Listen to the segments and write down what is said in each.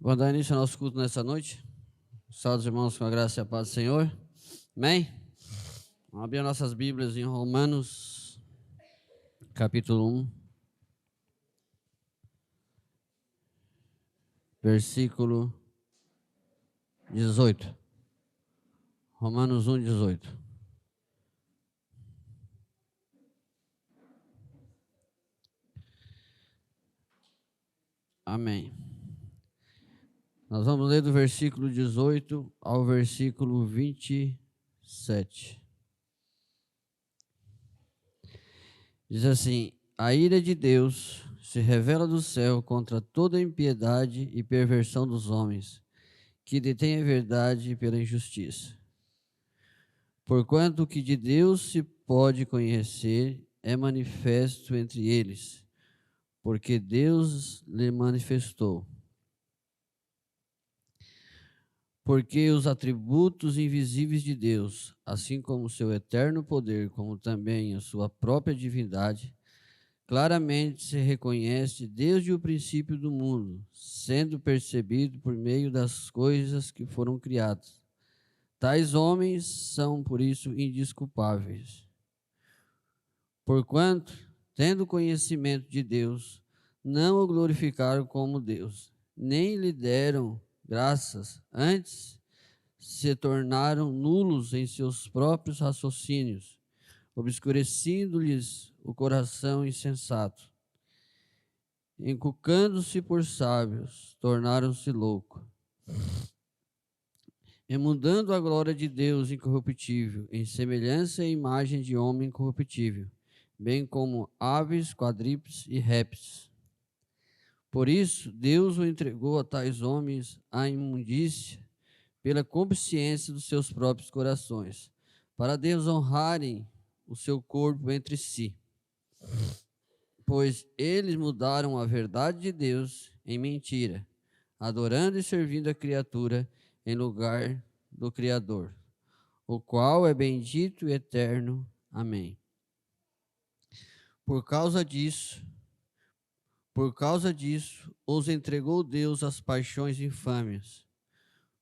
Vou dar início ao nosso culto nessa noite. Salve os irmãos com a graça e a paz do Senhor. Amém? Vamos abrir nossas Bíblias em Romanos, capítulo 1, versículo 18. Romanos 1, 18. Amém. Nós vamos ler do versículo 18 ao versículo 27. Diz assim: a ira de Deus se revela do céu contra toda impiedade e perversão dos homens, que detêm a verdade pela injustiça. Porquanto o que de Deus se pode conhecer é manifesto entre eles, porque Deus lhe manifestou. Porque os atributos invisíveis de Deus, assim como o seu eterno poder, como também a sua própria divindade, claramente se reconhece desde o princípio do mundo, sendo percebido por meio das coisas que foram criadas. Tais homens são, por isso, indesculpáveis. Porquanto, tendo conhecimento de Deus, não o glorificaram como Deus, nem lhe deram graças, antes se tornaram nulos em seus próprios raciocínios, obscurecindo-lhes o coração insensato. Encucando-se por sábios, tornaram-se loucos. E mudando a glória de Deus incorruptível, em semelhança e imagem de homem corruptível, bem como aves, quadrúpedes e répteis. Por isso, Deus o entregou a tais homens à imundícia, pela consciência dos seus próprios corações, para desonrarem o seu corpo entre si. Pois eles mudaram a verdade de Deus em mentira, adorando e servindo a criatura em lugar do Criador, o qual é bendito e eterno. Amém. Por causa disso, os entregou Deus às paixões infâmias,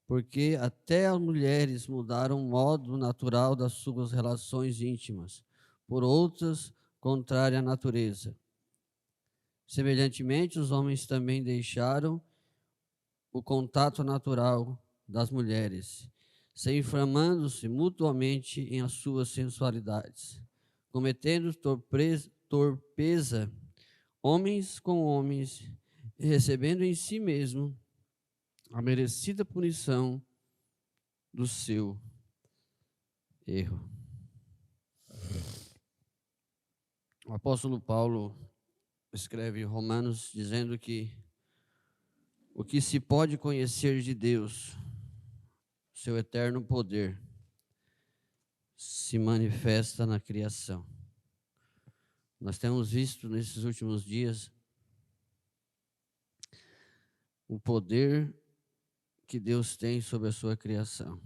porque até as mulheres mudaram o modo natural das suas relações íntimas, por outras contrárias à natureza. Semelhantemente, os homens também deixaram o contato natural das mulheres, se inflamando-se mutuamente em as suas sensualidades, cometendo torpeza homens com homens, e recebendo em si mesmo a merecida punição do seu erro. O apóstolo Paulo escreve em Romanos dizendo que o que se pode conhecer de Deus, seu eterno poder, se manifesta na criação. Nós temos visto nesses últimos dias o poder que Deus tem sobre a sua criação.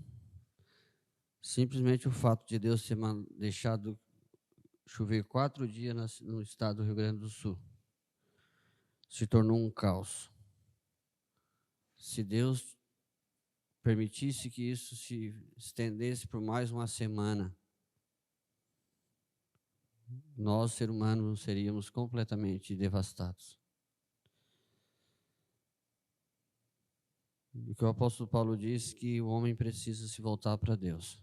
Simplesmente o fato de Deus ter deixado chover 4 dias no estado do Rio Grande do Sul se tornou um caos. Se Deus permitisse que isso se estendesse por mais uma semana, nós, seres humanos, seríamos completamente devastados. O que o apóstolo Paulo diz que o homem precisa se voltar para Deus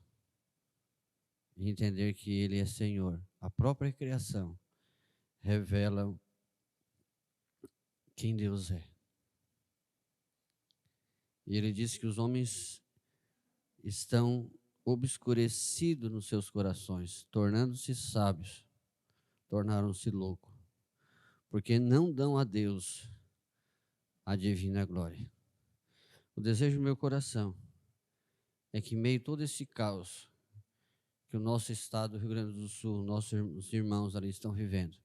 e entender que Ele é Senhor. A própria criação revela quem Deus é. E ele diz que os homens estão obscurecidos nos seus corações, tornando-se sábios, tornaram-se loucos, porque não dão a Deus a divina glória. O desejo do meu coração é que, em meio a todo esse caos que o nosso estado do Rio Grande do Sul, nossos irmãos ali estão vivendo,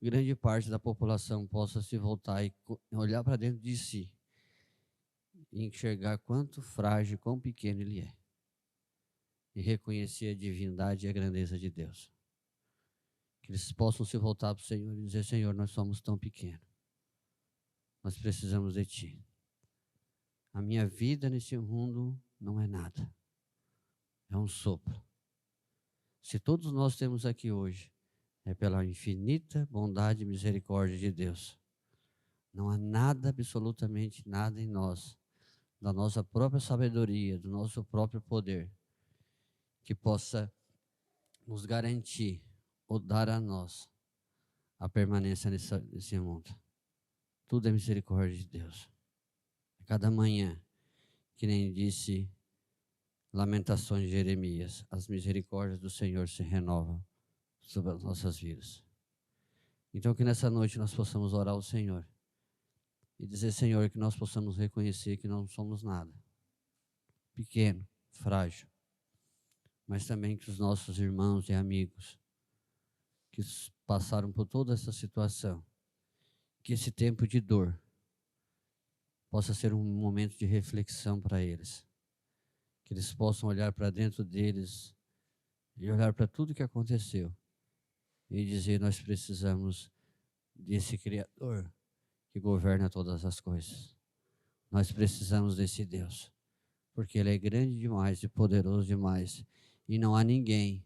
grande parte da população possa se voltar e olhar para dentro de si e enxergar quanto frágil, quão pequeno ele é, e reconhecer a divindade e a grandeza de Deus. Que eles possam se voltar para o Senhor e dizer: Senhor, nós somos tão pequenos, nós precisamos de Ti. A minha vida nesse mundo não é nada. É um sopro. Se todos nós temos aqui hoje, é pela infinita bondade e misericórdia de Deus. Não há nada, absolutamente nada em nós, da nossa própria sabedoria, do nosso próprio poder, que possa nos garantir ou dar a nós a permanência nesse mundo. Tudo é misericórdia de Deus. Cada manhã, que nem disse Lamentações de Jeremias, as misericórdias do Senhor se renovam sobre as nossas vidas. Então que nessa noite nós possamos orar ao Senhor e dizer, Senhor, que nós possamos reconhecer que não somos nada, pequeno, frágil, mas também que os nossos irmãos e amigos que passaram por toda essa situação, que esse tempo de dor possa ser um momento de reflexão para eles, que eles possam olhar para dentro deles e olhar para tudo que aconteceu e dizer, nós precisamos desse Criador que governa todas as coisas. Nós precisamos desse Deus, porque Ele é grande demais e poderoso demais, e não há ninguém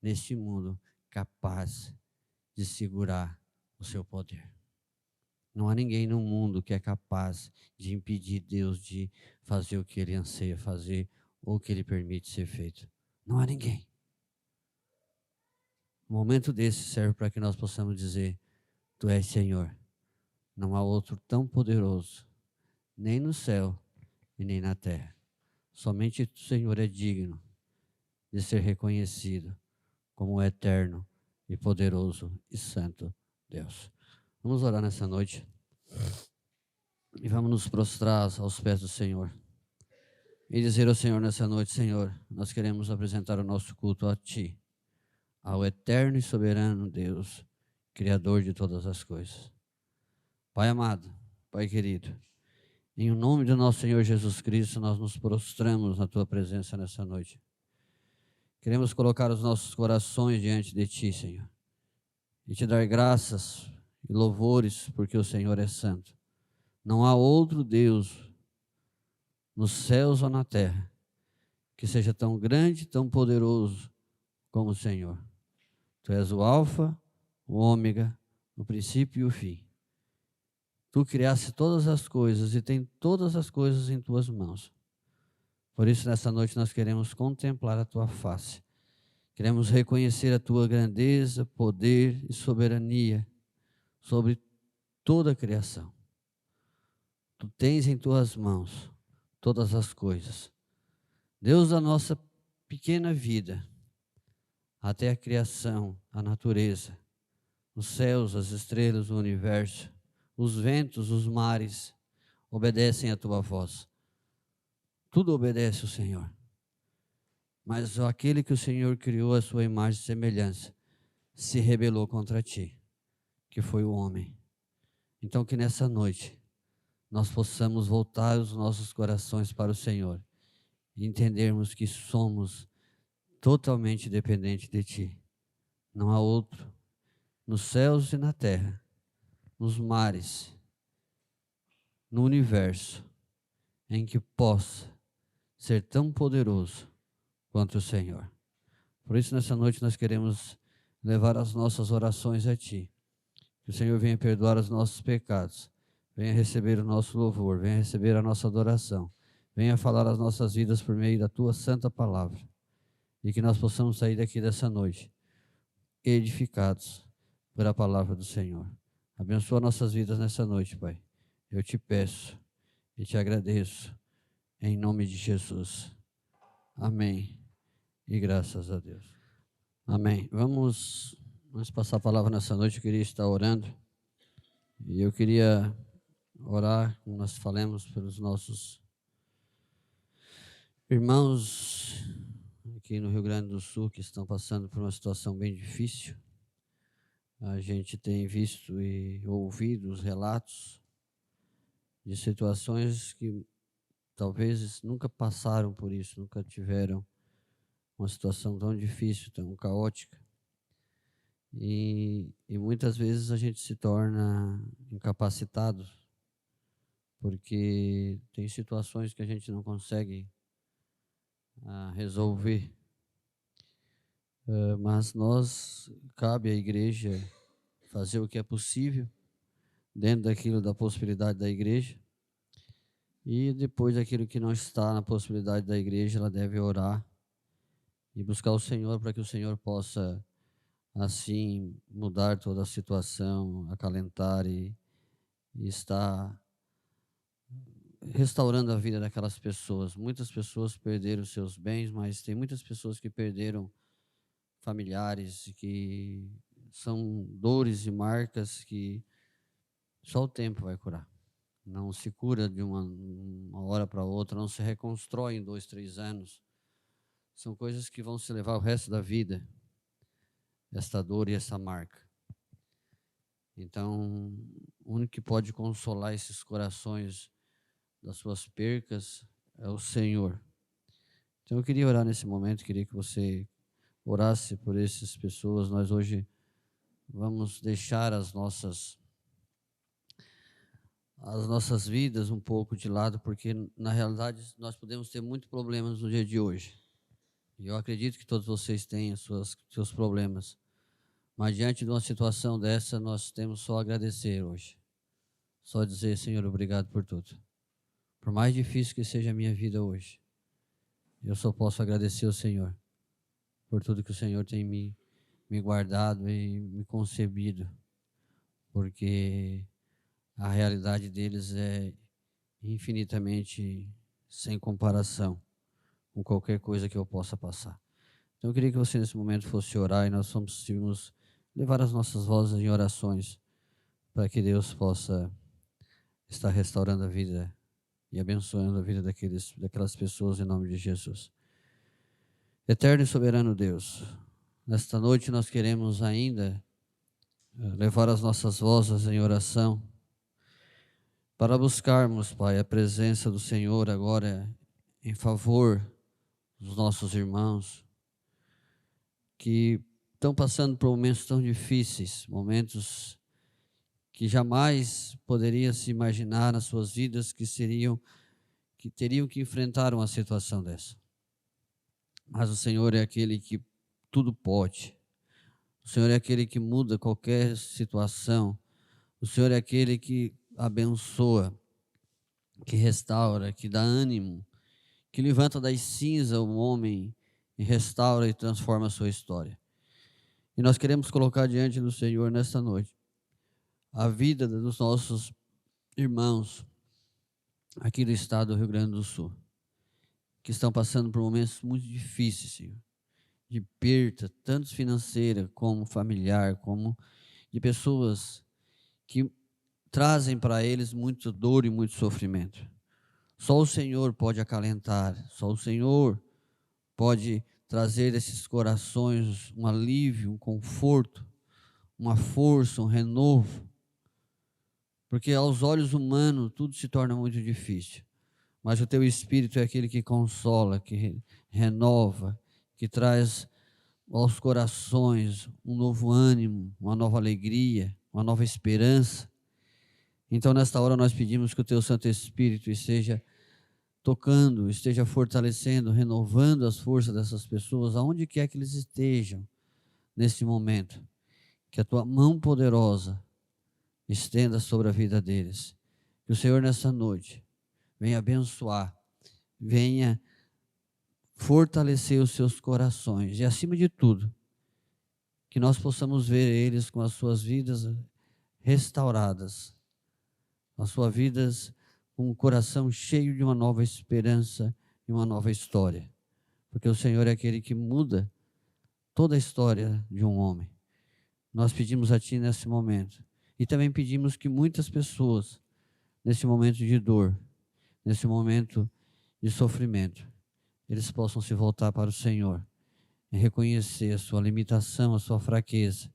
neste mundo capaz de segurar o seu poder. Não há ninguém no mundo que é capaz de impedir Deus de fazer o que Ele anseia fazer ou o que Ele permite ser feito. Não há ninguém. Um momento desse serve para que nós possamos dizer, Tu és Senhor. Não há outro tão poderoso, nem no céu e nem na terra. Somente o Senhor é digno de ser reconhecido como o eterno e poderoso e santo Deus. Vamos orar nessa noite e vamos nos prostrar aos pés do Senhor e dizer ao Senhor nessa noite, Senhor, nós queremos apresentar o nosso culto a Ti, ao eterno e soberano Deus, Criador de todas as coisas. Pai amado, Pai querido, em nome do nosso Senhor Jesus Cristo, nós nos prostramos na Tua presença nessa noite. Queremos colocar os nossos corações diante de Ti, Senhor, e Te dar graças e louvores, porque o Senhor é santo. Não há outro Deus nos céus ou na terra que seja tão grande, tão poderoso como o Senhor. Tu és o Alfa, o Ômega, o princípio e o fim. Tu criaste todas as coisas e tem todas as coisas em Tuas mãos. Por isso, nessa noite, nós queremos contemplar a Tua face. Queremos reconhecer a Tua grandeza, poder e soberania sobre toda a criação. Tu tens em Tuas mãos todas as coisas. Deus da nossa pequena vida, até a criação, a natureza, os céus, as estrelas, o universo, os ventos, os mares, obedecem a Tua voz. Tudo obedece ao Senhor. Mas aquele que o Senhor criou à sua imagem e semelhança, se rebelou contra Ti, que foi o homem. Então que nessa noite, nós possamos voltar os nossos corações para o Senhor e entendermos que somos totalmente dependentes de Ti. Não há outro, nos céus e na terra, nos mares, no universo, em que possa ser tão poderoso quanto o Senhor. Por isso, nessa noite, nós queremos levar as nossas orações a Ti. Que o Senhor venha perdoar os nossos pecados, venha receber o nosso louvor, venha receber a nossa adoração, venha falar as nossas vidas por meio da Tua santa palavra. E que nós possamos sair daqui dessa noite edificados pela palavra do Senhor. Abençoa nossas vidas nessa noite, Pai. Eu Te peço e Te agradeço, em nome de Jesus. Amém. E graças a Deus. Amém. Vamos passar a palavra nessa noite. Eu queria estar orando. E eu queria orar, como nós falamos, pelos nossos irmãos aqui no Rio Grande do Sul que estão passando por uma situação bem difícil. A gente tem visto e ouvido os relatos de situações que talvez nunca passaram por isso, nunca tiveram uma situação tão difícil, tão caótica. E muitas vezes a gente se torna incapacitado porque tem situações que a gente não consegue resolver. Mas cabe à igreja fazer o que é possível, dentro daquilo da possibilidade da igreja, e depois daquilo que não está na possibilidade da igreja, ela deve orar e buscar o Senhor para que o Senhor possa, assim, mudar toda a situação, acalentar e estar restaurando a vida daquelas pessoas. Muitas pessoas perderam seus bens, mas tem muitas pessoas que perderam familiares, que são dores e marcas que só o tempo vai curar. Não se cura de uma hora para outra, não se reconstrói em 2, 3 anos. São coisas que vão se levar o resto da vida, esta dor e essa marca. Então, o único que pode consolar esses corações das suas percas é o Senhor. Então, eu queria orar nesse momento, queria que você orasse por essas pessoas. Nós hoje vamos deixar as nossas vidas um pouco de lado, porque na realidade nós podemos ter muitos problemas no dia de hoje. E eu acredito que todos vocês têm seus problemas. Mas diante de uma situação dessa, nós temos só a agradecer hoje. Só dizer, Senhor, obrigado por tudo. Por mais difícil que seja a minha vida hoje, eu só posso agradecer ao Senhor por tudo que o Senhor tem me guardado e me concebido, porque a realidade deles é infinitamente sem comparação com qualquer coisa que eu possa passar. Então eu queria que você nesse momento fosse orar e nós vamos levar as nossas vozes em orações para que Deus possa estar restaurando a vida e abençoando a vida daquelas pessoas em nome de Jesus. Eterno e soberano Deus, nesta noite nós queremos ainda levar as nossas vozes em oração para buscarmos, Pai, a presença do Senhor agora em favor dos nossos irmãos que estão passando por momentos tão difíceis, momentos que jamais poderia se imaginar nas suas vidas que teriam que enfrentar uma situação dessa. Mas o Senhor é aquele que tudo pode. O Senhor é aquele que muda qualquer situação. O Senhor é aquele que abençoa, que restaura, que dá ânimo, que levanta das cinzas o homem e restaura e transforma a sua história. E nós queremos colocar diante do Senhor nesta noite a vida dos nossos irmãos aqui do estado do Rio Grande do Sul, que estão passando por momentos muito difíceis, Senhor, de perda, tanto financeira como familiar, como de pessoas que trazem para eles muita dor e muito sofrimento. Só o Senhor pode acalentar, só o Senhor pode trazer esses corações um alívio, um conforto, uma força, um renovo, porque aos olhos humanos tudo se torna muito difícil, mas o teu Espírito é aquele que consola, que renova, que traz aos corações um novo ânimo, uma nova alegria, uma nova esperança. Então nesta hora nós pedimos que o teu Santo Espírito esteja tocando, esteja fortalecendo, renovando as forças dessas pessoas, aonde quer que eles estejam nesse momento, que a tua mão poderosa estenda sobre a vida deles, que o Senhor nessa noite venha abençoar, venha fortalecer os seus corações e acima de tudo, que nós possamos ver eles com as suas vidas restauradas, as suas vidas com um coração cheio de uma nova esperança e uma nova história, porque o Senhor é aquele que muda toda a história de um homem. Nós pedimos a Ti nesse momento e também pedimos que muitas pessoas nesse momento de dor, nesse momento de sofrimento, eles possam se voltar para o Senhor e reconhecer a sua limitação, a sua fraqueza,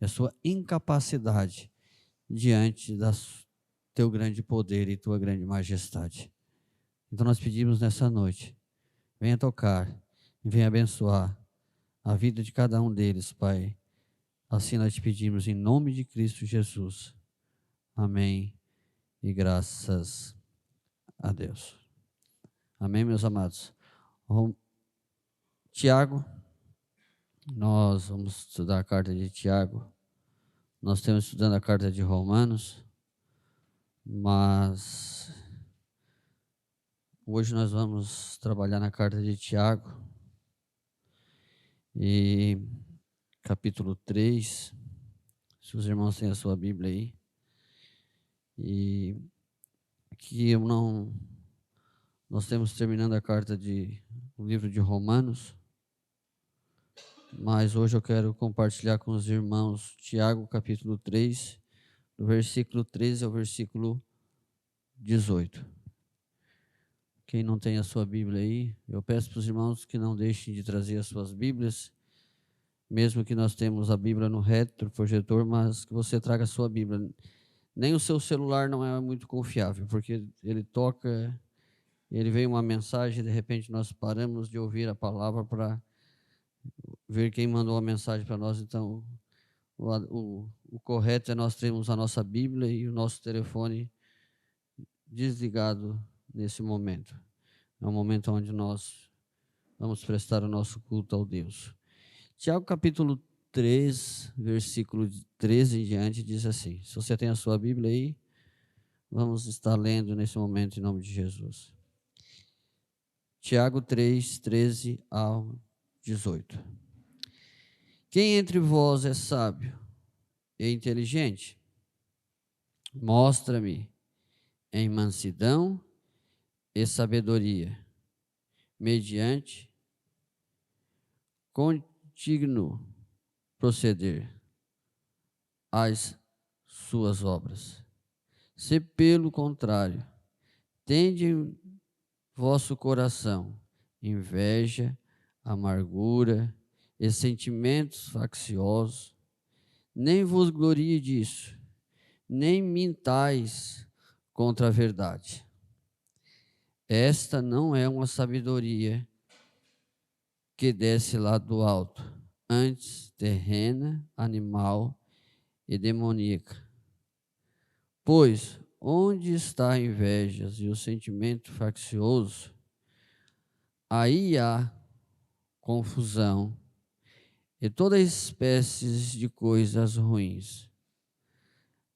a sua incapacidade diante do teu grande poder e tua grande majestade. Então nós pedimos nessa noite, venha tocar, venha abençoar a vida de cada um deles, Pai. Assim nós te pedimos em nome de Cristo Jesus. Amém e graças a Deus. Amém, meus amados? Tiago, nós vamos estudar a carta de Tiago. Nós estamos estudando a carta de Romanos, mas hoje nós vamos trabalhar na carta de Tiago, e capítulo 3, se os irmãos têm a sua Bíblia aí. E aqui nós estamos terminando a carta o livro de Romanos, mas hoje eu quero compartilhar com os irmãos Tiago, capítulo 3, do versículo 13 ao versículo 18. Quem não tem a sua Bíblia aí, eu peço para os irmãos que não deixem de trazer as suas Bíblias, mesmo que nós temos a Bíblia no retroprojetor, mas que você traga a sua Bíblia. Nem o seu celular não é muito confiável, porque ele toca, ele vem uma mensagem, de repente nós paramos de ouvir a palavra para ver quem mandou a mensagem para nós. Então, o correto é nós termos a nossa Bíblia e o nosso telefone desligado nesse momento. É um momento onde nós vamos prestar o nosso culto ao Deus. Tiago capítulo 3, versículo 13 em diante, diz assim. Se você tem a sua Bíblia aí, vamos estar lendo nesse momento em nome de Jesus. Tiago 3, 13 ao 18. Quem entre vós é sábio e inteligente? Mostra-me em mansidão e sabedoria, mediante contínuo proceder às suas obras. Se pelo contrário, tende em vosso coração inveja, amargura e sentimentos facciosos, nem vos glorie disso, nem mintais contra a verdade. Esta não é uma sabedoria que desce lá do alto, antes terrena, animal e demoníaca. Pois onde está a inveja e o sentimento faccioso, aí há confusão e toda espécie de coisas ruins.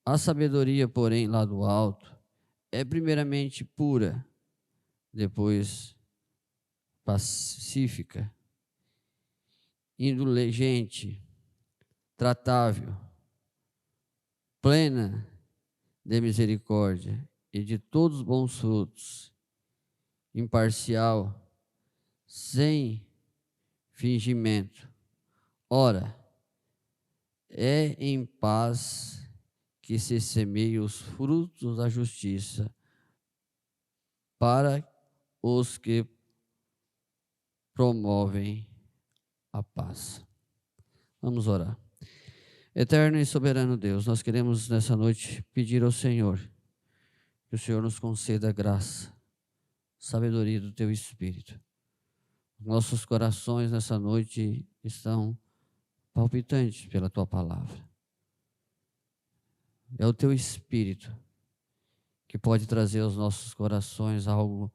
A sabedoria, porém, lá do alto, é primeiramente pura, depois pacífica, indulgente, tratável, plena de misericórdia e de todos os bons frutos, imparcial, sem fingimento. Ora, é em paz que se semeiam os frutos da justiça para os que promovem a paz. Vamos orar. Eterno e soberano Deus, nós queremos nessa noite pedir ao Senhor que o Senhor nos conceda graça, sabedoria do Teu Espírito. Nossos corações nessa noite estão palpitantes pela Tua palavra. É o Teu Espírito que pode trazer aos nossos corações algo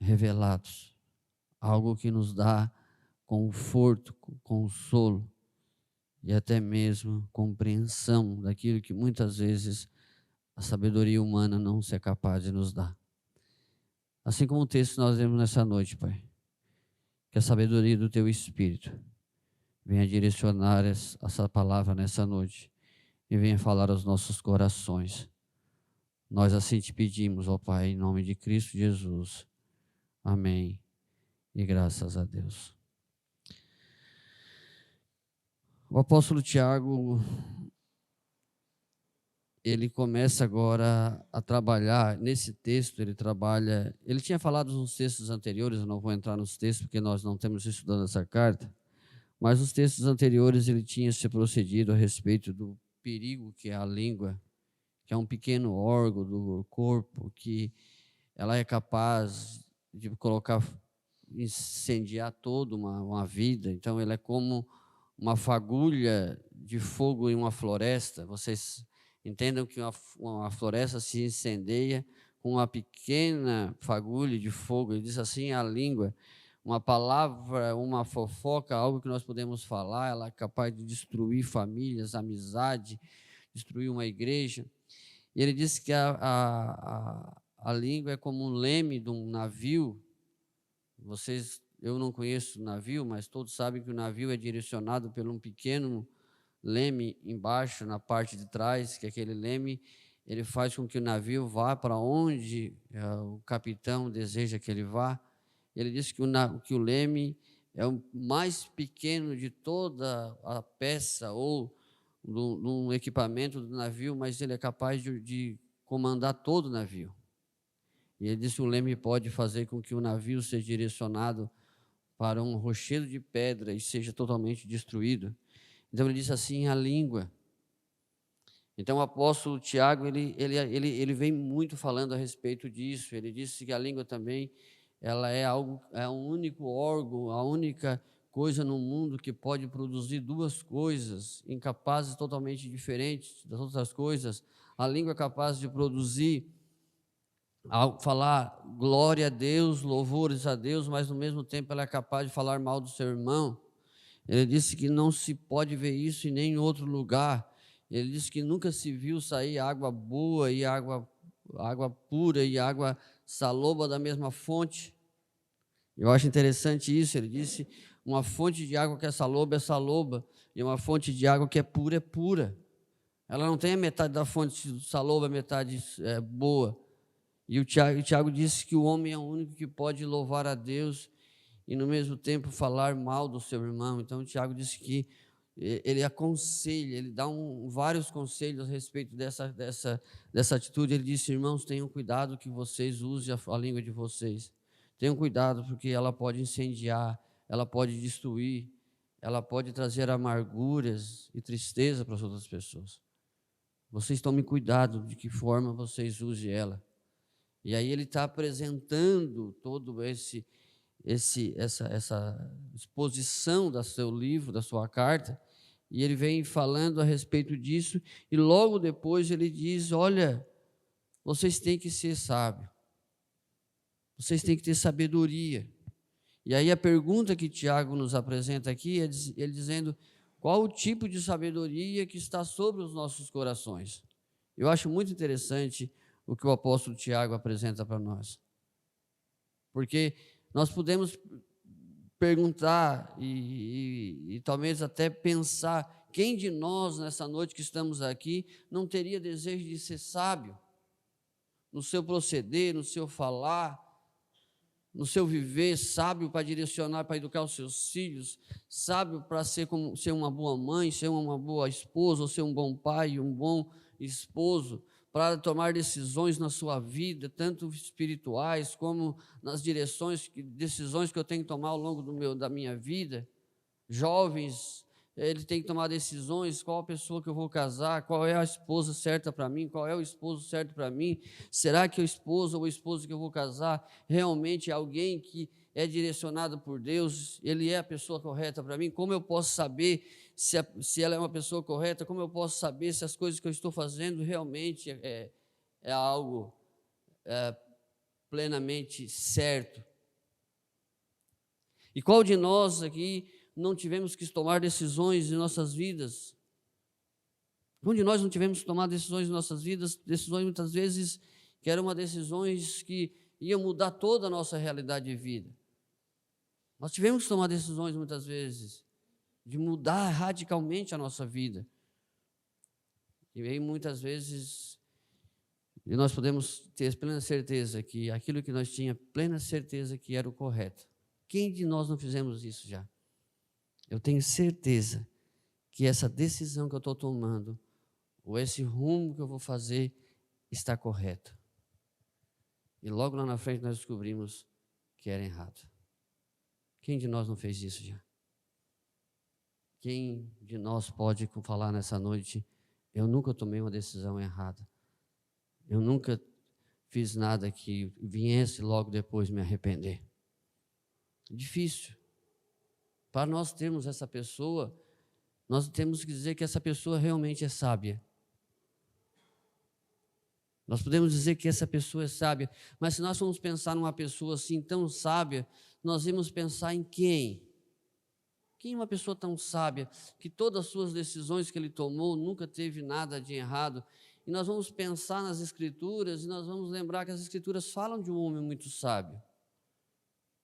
revelado, algo que nos dá conforto, consolo e até mesmo compreensão daquilo que muitas vezes a sabedoria humana não se é capaz de nos dar. Assim como o texto que nós lemos nessa noite, Pai, que a sabedoria do Teu Espírito venha direcionar essa palavra nessa noite e venha falar aos nossos corações. Nós assim te pedimos, ó Pai, em nome de Cristo Jesus. Amém. E graças a Deus. O apóstolo Tiago, ele começa agora a trabalhar, nesse texto ele tinha falado nos textos anteriores, eu não vou entrar nos textos porque nós não temos estudando essa carta, mas nos textos anteriores ele tinha se procedido a respeito do perigo que é a língua, que é um pequeno órgão do corpo, que ela é capaz de incendiar toda uma vida. Então ela é como uma fagulha de fogo em uma floresta. Vocês Entendam que uma floresta se incendeia com uma pequena fagulha de fogo. Ele diz assim, a língua, uma palavra, uma fofoca, algo que nós podemos falar, ela é capaz de destruir famílias, amizade, destruir uma igreja. E ele disse que a língua é como um leme de um navio. Eu não conheço navio, mas todos sabem que o navio é direcionado por um pequeno leme embaixo, na parte de trás, que aquele leme ele faz com que o navio vá para onde o capitão deseja que ele vá. Ele disse que o leme é o mais pequeno de toda a peça ou de equipamento do navio, mas ele é capaz de comandar todo o navio. E ele disse que o leme pode fazer com que o navio seja direcionado para um rochedo de pedra e seja totalmente destruído. Então ele disse assim, a língua. Então o apóstolo Tiago, ele vem muito falando a respeito disso. Ele disse que a língua também, ela é o único órgão, a única coisa no mundo que pode produzir duas coisas, incapazes totalmente diferentes das outras coisas. A língua é capaz de produzir, falar glória a Deus, louvores a Deus, mas no mesmo tempo ela é capaz de falar mal do seu irmão. Ele disse que não se pode ver isso em nenhum outro lugar. Ele disse que nunca se viu sair água boa e água pura e água saloba da mesma fonte. Eu acho interessante isso. Ele disse, uma fonte de água que é saloba, e uma fonte de água que é pura. Ela não tem a metade da fonte saloba, a metade boa. E o Tiago disse que o homem é o único que pode louvar a Deus e no mesmo tempo falar mal do seu irmão. Então o Tiago disse que ele aconselha, ele dá vários conselhos a respeito dessa atitude. Ele disse, irmãos, tenham cuidado que vocês usem a língua de vocês. Tenham cuidado porque ela pode incendiar, ela pode destruir, ela pode trazer amarguras e tristeza para as outras pessoas. Vocês tomem cuidado de que forma vocês usem ela. E aí ele está apresentando todo essa exposição do seu livro, da sua carta, e ele vem falando a respeito disso, e logo depois ele diz, olha, vocês têm que ser sábios, vocês têm que ter sabedoria. E aí a pergunta que Tiago nos apresenta aqui é ele dizendo, qual o tipo de sabedoria que está sobre os nossos corações? Eu acho muito interessante o que o apóstolo Tiago apresenta para nós, porque nós podemos perguntar e talvez até pensar, quem de nós nessa noite que estamos aqui não teria desejo de ser sábio no seu proceder, no seu falar, no seu viver, sábio para direcionar, para educar os seus filhos, sábio para ser uma boa mãe, ser uma boa esposa, ou ser um bom pai, um bom esposo, para tomar decisões na sua vida, tanto espirituais como nas decisões que eu tenho que tomar ao longo da minha vida. Jovens, ele tem que tomar decisões, qual a pessoa que eu vou casar, qual é a esposa certa para mim, qual é o esposo certo para mim. Será que o esposo ou o esposo que eu vou casar realmente é alguém que é direcionado por Deus, ele é a pessoa correta para mim? Como eu posso saber se ela é uma pessoa correta? Como eu posso saber se as coisas que eu estou fazendo realmente é algo plenamente certo? E qual de nós aqui não tivemos que tomar decisões em nossas vidas? Qual de nós não tivemos que tomar decisões em nossas vidas, decisões muitas vezes que eram decisões que iam mudar toda a nossa realidade de vida? Nós tivemos que tomar decisões muitas vezes de mudar radicalmente a nossa vida. E aí muitas vezes nós podemos ter plena certeza que aquilo que nós tínhamos plena certeza que era o correto. Quem de nós não fizemos isso já? Eu tenho certeza que essa decisão que eu estou tomando, ou esse rumo que eu vou fazer, está correto. E logo lá na frente nós descobrimos que era errado. Quem de nós não fez isso já? Quem de nós pode falar nessa noite, eu nunca tomei uma decisão errada. Eu nunca fiz nada que viesse logo depois me arrepender. Difícil. Para nós termos essa pessoa, nós temos que dizer que essa pessoa realmente é sábia. Nós podemos dizer que essa pessoa é sábia, mas se nós formos pensar numa pessoa assim tão sábia, nós vamos pensar em quem? Quem é uma pessoa tão sábia, que todas as suas decisões que ele tomou nunca teve nada de errado? E nós vamos pensar nas Escrituras e nós vamos lembrar que as Escrituras falam de um homem muito sábio.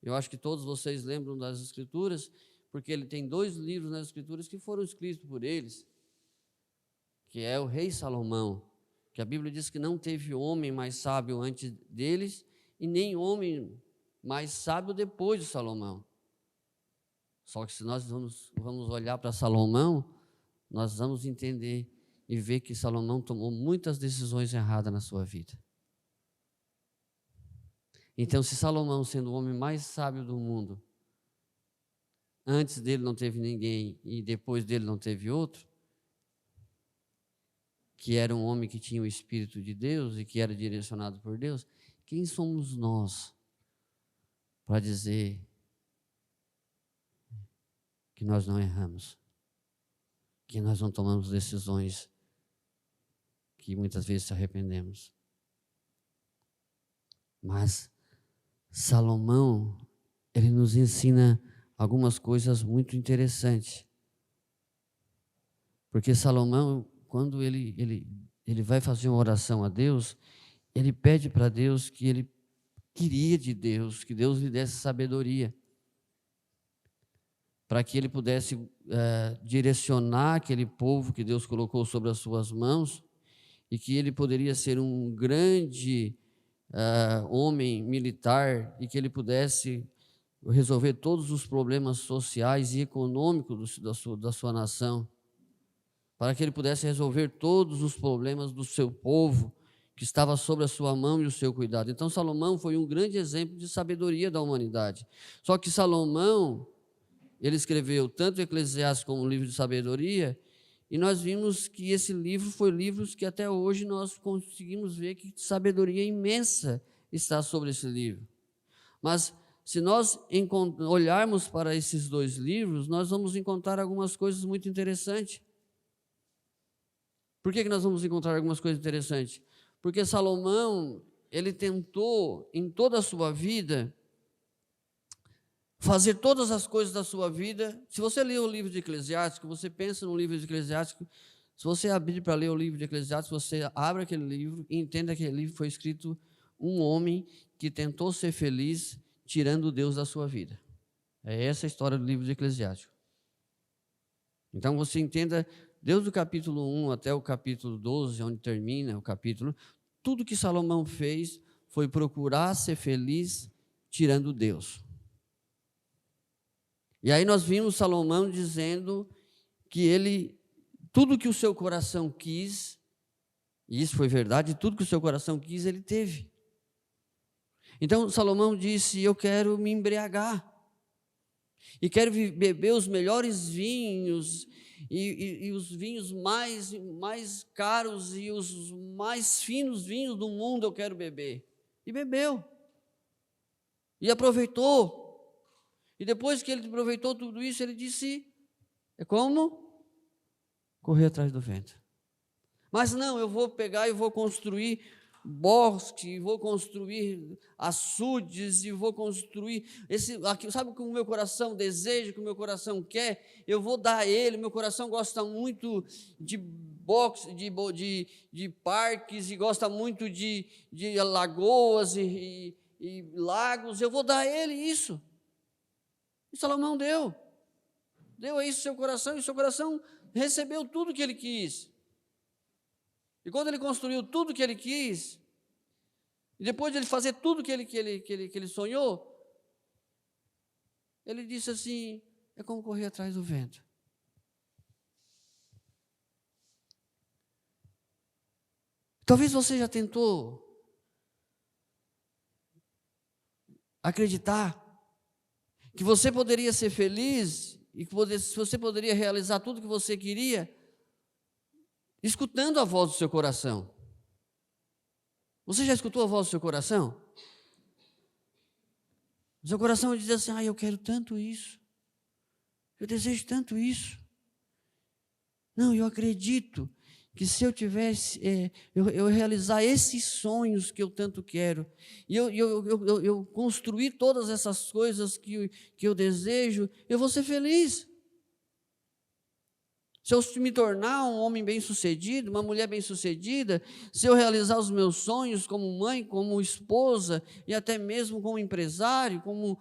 Eu acho que todos vocês lembram das Escrituras, porque ele tem 2 livros nas Escrituras que foram escritos por eles, que é o rei Salomão, que a Bíblia diz que não teve homem mais sábio antes deles e nem homem mais sábio depois de Salomão. Só que se nós vamos olhar para Salomão, nós vamos entender e ver que Salomão tomou muitas decisões erradas na sua vida. Então, se Salomão, sendo o homem mais sábio do mundo, antes dele não teve ninguém e depois dele não teve outro, que era um homem que tinha o Espírito de Deus e que era direcionado por Deus, quem somos nós para dizer que nós não erramos, que nós não tomamos decisões que muitas vezes se arrependemos? Mas Salomão, ele nos ensina algumas coisas muito interessantes, porque Salomão, quando ele vai fazer uma oração a Deus, ele pede para Deus que ele queria de Deus, que Deus lhe desse sabedoria, para que ele pudesse direcionar aquele povo que Deus colocou sobre as suas mãos, e que ele poderia ser um grande homem militar, e que ele pudesse resolver todos os problemas sociais e econômicos da sua nação, para que ele pudesse resolver todos os problemas do seu povo, que estava sob a sua mão e o seu cuidado. Então Salomão foi um grande exemplo de sabedoria da humanidade. Só que Salomão, ele escreveu tanto o Eclesiastes como o livro de sabedoria, e nós vimos que esse livro foi livros que até hoje nós conseguimos ver que sabedoria imensa está sobre esse livro. Mas se nós olharmos para esses 2 livros, nós vamos encontrar algumas coisas muito interessantes. Por que nós vamos encontrar algumas coisas interessantes? Porque Salomão, ele tentou em toda a sua vida fazer todas as coisas da sua vida. Se você lê o livro de Eclesiastes, você pensa no livro de Eclesiastes, se você abrir para ler o livro de Eclesiastes, você abre aquele livro e entenda que aquele livro foi escrito um homem que tentou ser feliz tirando Deus da sua vida. É essa a história do livro de Eclesiastes. Então você entenda, desde o capítulo 1 até o capítulo 12, onde termina o capítulo, tudo que Salomão fez foi procurar ser feliz tirando Deus. E aí nós vimos Salomão dizendo que tudo que o seu coração quis, e isso foi verdade, tudo que o seu coração quis, ele teve. Então Salomão disse: eu quero me embriagar, e quero beber os melhores vinhos, e os vinhos mais caros e os mais finos vinhos do mundo eu quero beber. E bebeu, e aproveitou. E depois que ele aproveitou tudo isso, ele disse: é como correr atrás do vento. Mas não, eu vou pegar e vou construir bosque, vou construir açudes, e vou construir sabe o que o meu coração deseja, o que o meu coração quer? Eu vou dar a ele. Meu coração gosta muito de boxe, de parques, e gosta muito de lagoas e lagos. Eu vou dar a ele isso. E Salomão deu a isso seu coração, e seu coração recebeu tudo que ele quis. E quando ele construiu tudo que ele quis, e depois de ele fazer tudo que ele sonhou, ele disse assim: é como correr atrás do vento. Talvez você já tentou acreditar que você poderia ser feliz e que você poderia realizar tudo que você queria escutando a voz do seu coração. Você já escutou a voz do seu coração? O seu coração diz assim: eu quero tanto isso, eu desejo tanto isso. Não, eu acredito que se eu tivesse, eu realizar esses sonhos que eu tanto quero, e eu construir todas essas coisas que eu desejo, eu vou ser feliz. Se eu me tornar um homem bem-sucedido, uma mulher bem-sucedida, se eu realizar os meus sonhos como mãe, como esposa e até mesmo como empresário, como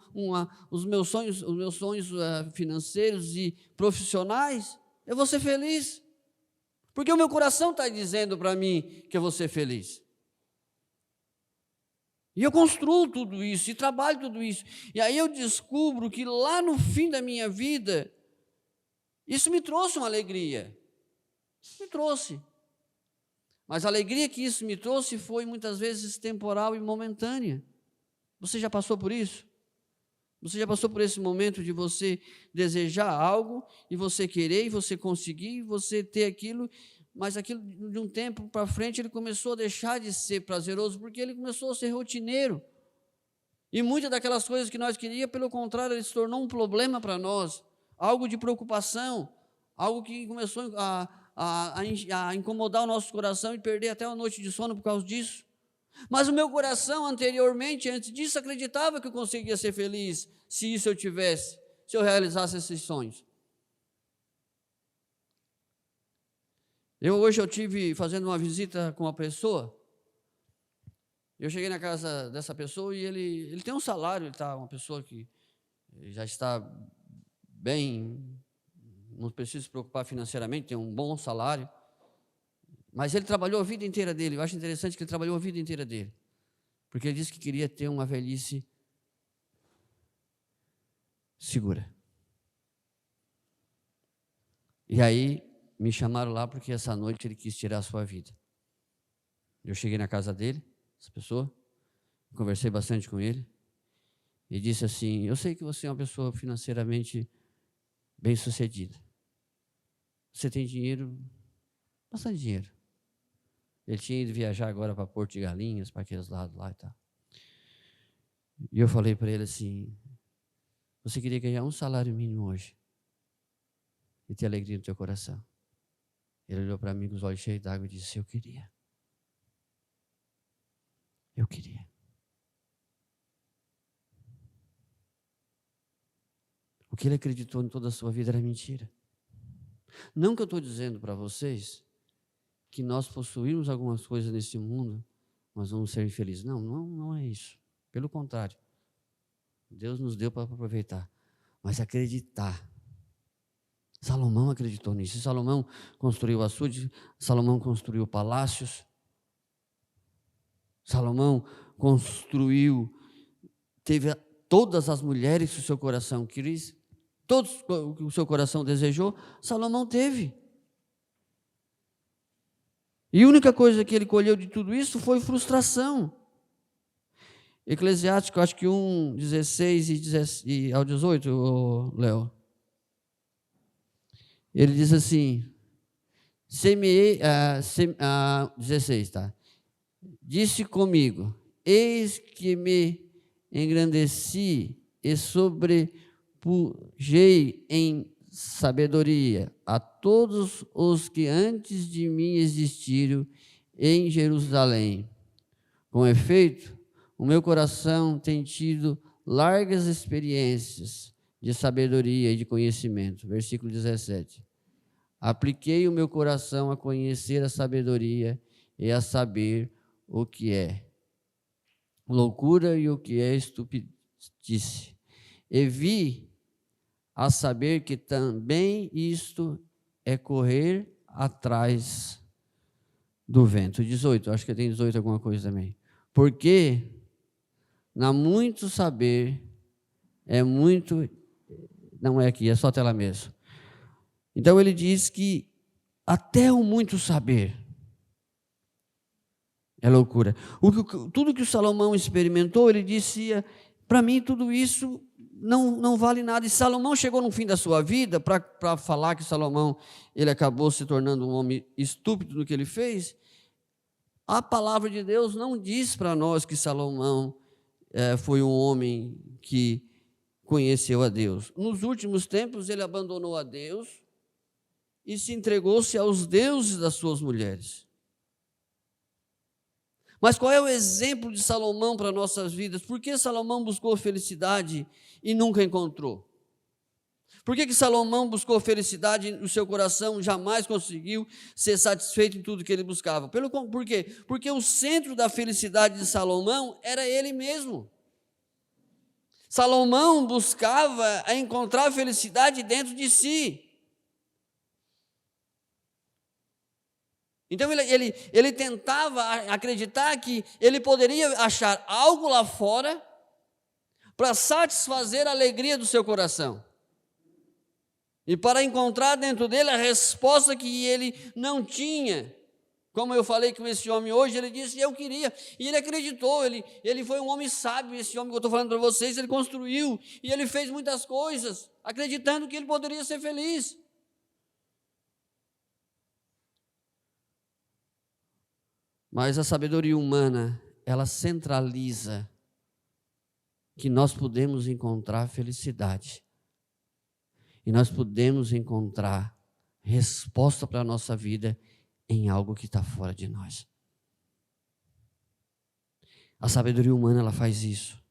os meus sonhos financeiros e profissionais, eu vou ser feliz. Porque o meu coração está dizendo para mim que eu vou ser feliz. E eu construo tudo isso e trabalho tudo isso. E aí eu descubro que lá no fim da minha vida, isso me trouxe uma alegria. Me trouxe. Mas a alegria que isso me trouxe foi muitas vezes temporal e momentânea. Você já passou por isso? Você já passou por esse momento de você desejar algo e você querer, e você conseguir, e você ter aquilo, mas aquilo de um tempo para frente ele começou a deixar de ser prazeroso, porque ele começou a ser rotineiro. E muitas daquelas coisas que nós queríamos, pelo contrário, ele se tornou um problema para nós, algo de preocupação, algo que começou a incomodar o nosso coração e perder até uma noite de sono por causa disso. Mas o meu coração anteriormente, antes disso, acreditava que eu conseguia ser feliz se isso eu tivesse, se eu realizasse esses sonhos. Hoje eu tive fazendo uma visita com uma pessoa, eu cheguei na casa dessa pessoa e ele tem um salário, ele está uma pessoa que já está bem, não precisa se preocupar financeiramente, tem um bom salário. Mas ele trabalhou a vida inteira dele. Eu acho interessante que ele trabalhou a vida inteira dele. Porque ele disse que queria ter uma velhice segura. E aí me chamaram lá porque essa noite ele quis tirar a sua vida. Eu cheguei na casa dele, essa pessoa, conversei bastante com ele e disse assim: eu sei que você é uma pessoa financeiramente bem-sucedida. Você tem dinheiro, bastante dinheiro. Ele tinha ido viajar agora para Porto de Galinhas, para aqueles lados lá e tal. E eu falei para ele assim: você queria ganhar um salário mínimo hoje e ter alegria no teu coração? Ele olhou para mim com os olhos cheios d'água e disse: eu queria. Eu queria. O que ele acreditou em toda a sua vida era mentira. Não que eu estou dizendo para vocês que nós possuímos algumas coisas nesse mundo, nós vamos ser infelizes. Não é isso. Pelo contrário. Deus nos deu para aproveitar. Mas acreditar. Salomão acreditou nisso. E Salomão construiu açude, Salomão construiu palácios, Salomão construiu, teve todas as mulheres que o seu coração quis, todos o que o seu coração desejou, Salomão teve. E a única coisa que ele colheu de tudo isso foi frustração. Eclesiástico, acho que 1, 16 e ao 18, Léo. Ele diz assim, 16, tá? Disse comigo, eis que me engrandeci e sobrepujei em sabedoria a todos os que antes de mim existiram em Jerusalém. Com efeito, o meu coração tem tido largas experiências de sabedoria e de conhecimento. Versículo 17. Apliquei o meu coração a conhecer a sabedoria e a saber o que é loucura e o que é estupidice. E vi a saber que também isto é correr atrás do vento. 18, acho que tem 18 alguma coisa também. Porque na muito saber é muito... Não é aqui, é só até lá mesmo. Então ele diz que até o muito saber é loucura. Tudo que o Salomão experimentou, ele dizia, para mim tudo isso não vale nada. E Salomão chegou no fim da sua vida, para falar que Salomão, ele acabou se tornando um homem estúpido no que ele fez. A palavra de Deus não diz para nós que Salomão foi um homem que conheceu a Deus. Nos últimos tempos ele abandonou a Deus, e se entregou-se aos deuses das suas mulheres. Mas qual é o exemplo de Salomão para nossas vidas? Por que Salomão buscou felicidade e nunca encontrou? Por que Salomão buscou felicidade no seu coração, jamais conseguiu ser satisfeito em tudo que ele buscava? Por quê? Porque o centro da felicidade de Salomão era ele mesmo. Salomão buscava encontrar felicidade dentro de si. Então ele tentava acreditar que ele poderia achar algo lá fora para satisfazer a alegria do seu coração. E para encontrar dentro dele a resposta que ele não tinha. Como eu falei com esse homem hoje, ele disse, eu queria. E ele acreditou, ele foi um homem sábio, esse homem que eu estou falando para vocês, ele construiu. E ele fez muitas coisas, acreditando que ele poderia ser feliz. Mas a sabedoria humana, ela centraliza que nós podemos encontrar felicidade. E nós podemos encontrar resposta para a nossa vida em algo que está fora de nós. A sabedoria humana, ela faz isso.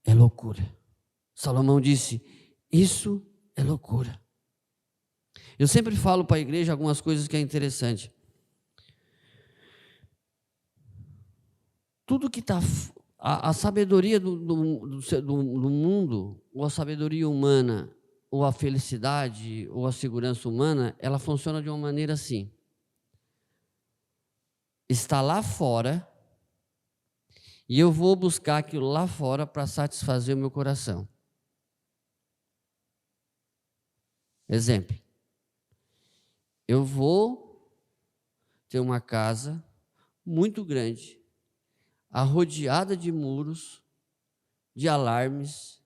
É loucura. Salomão disse, isso é loucura. Eu sempre falo para a igreja algumas coisas que é interessante. Tudo que está... A sabedoria do mundo, ou a sabedoria humana, ou a felicidade, ou a segurança humana, ela funciona de uma maneira assim. Está lá fora, e eu vou buscar aquilo lá fora para satisfazer o meu coração. Exemplo. Eu vou ter uma casa muito grande, arrodeada de muros, de alarmes,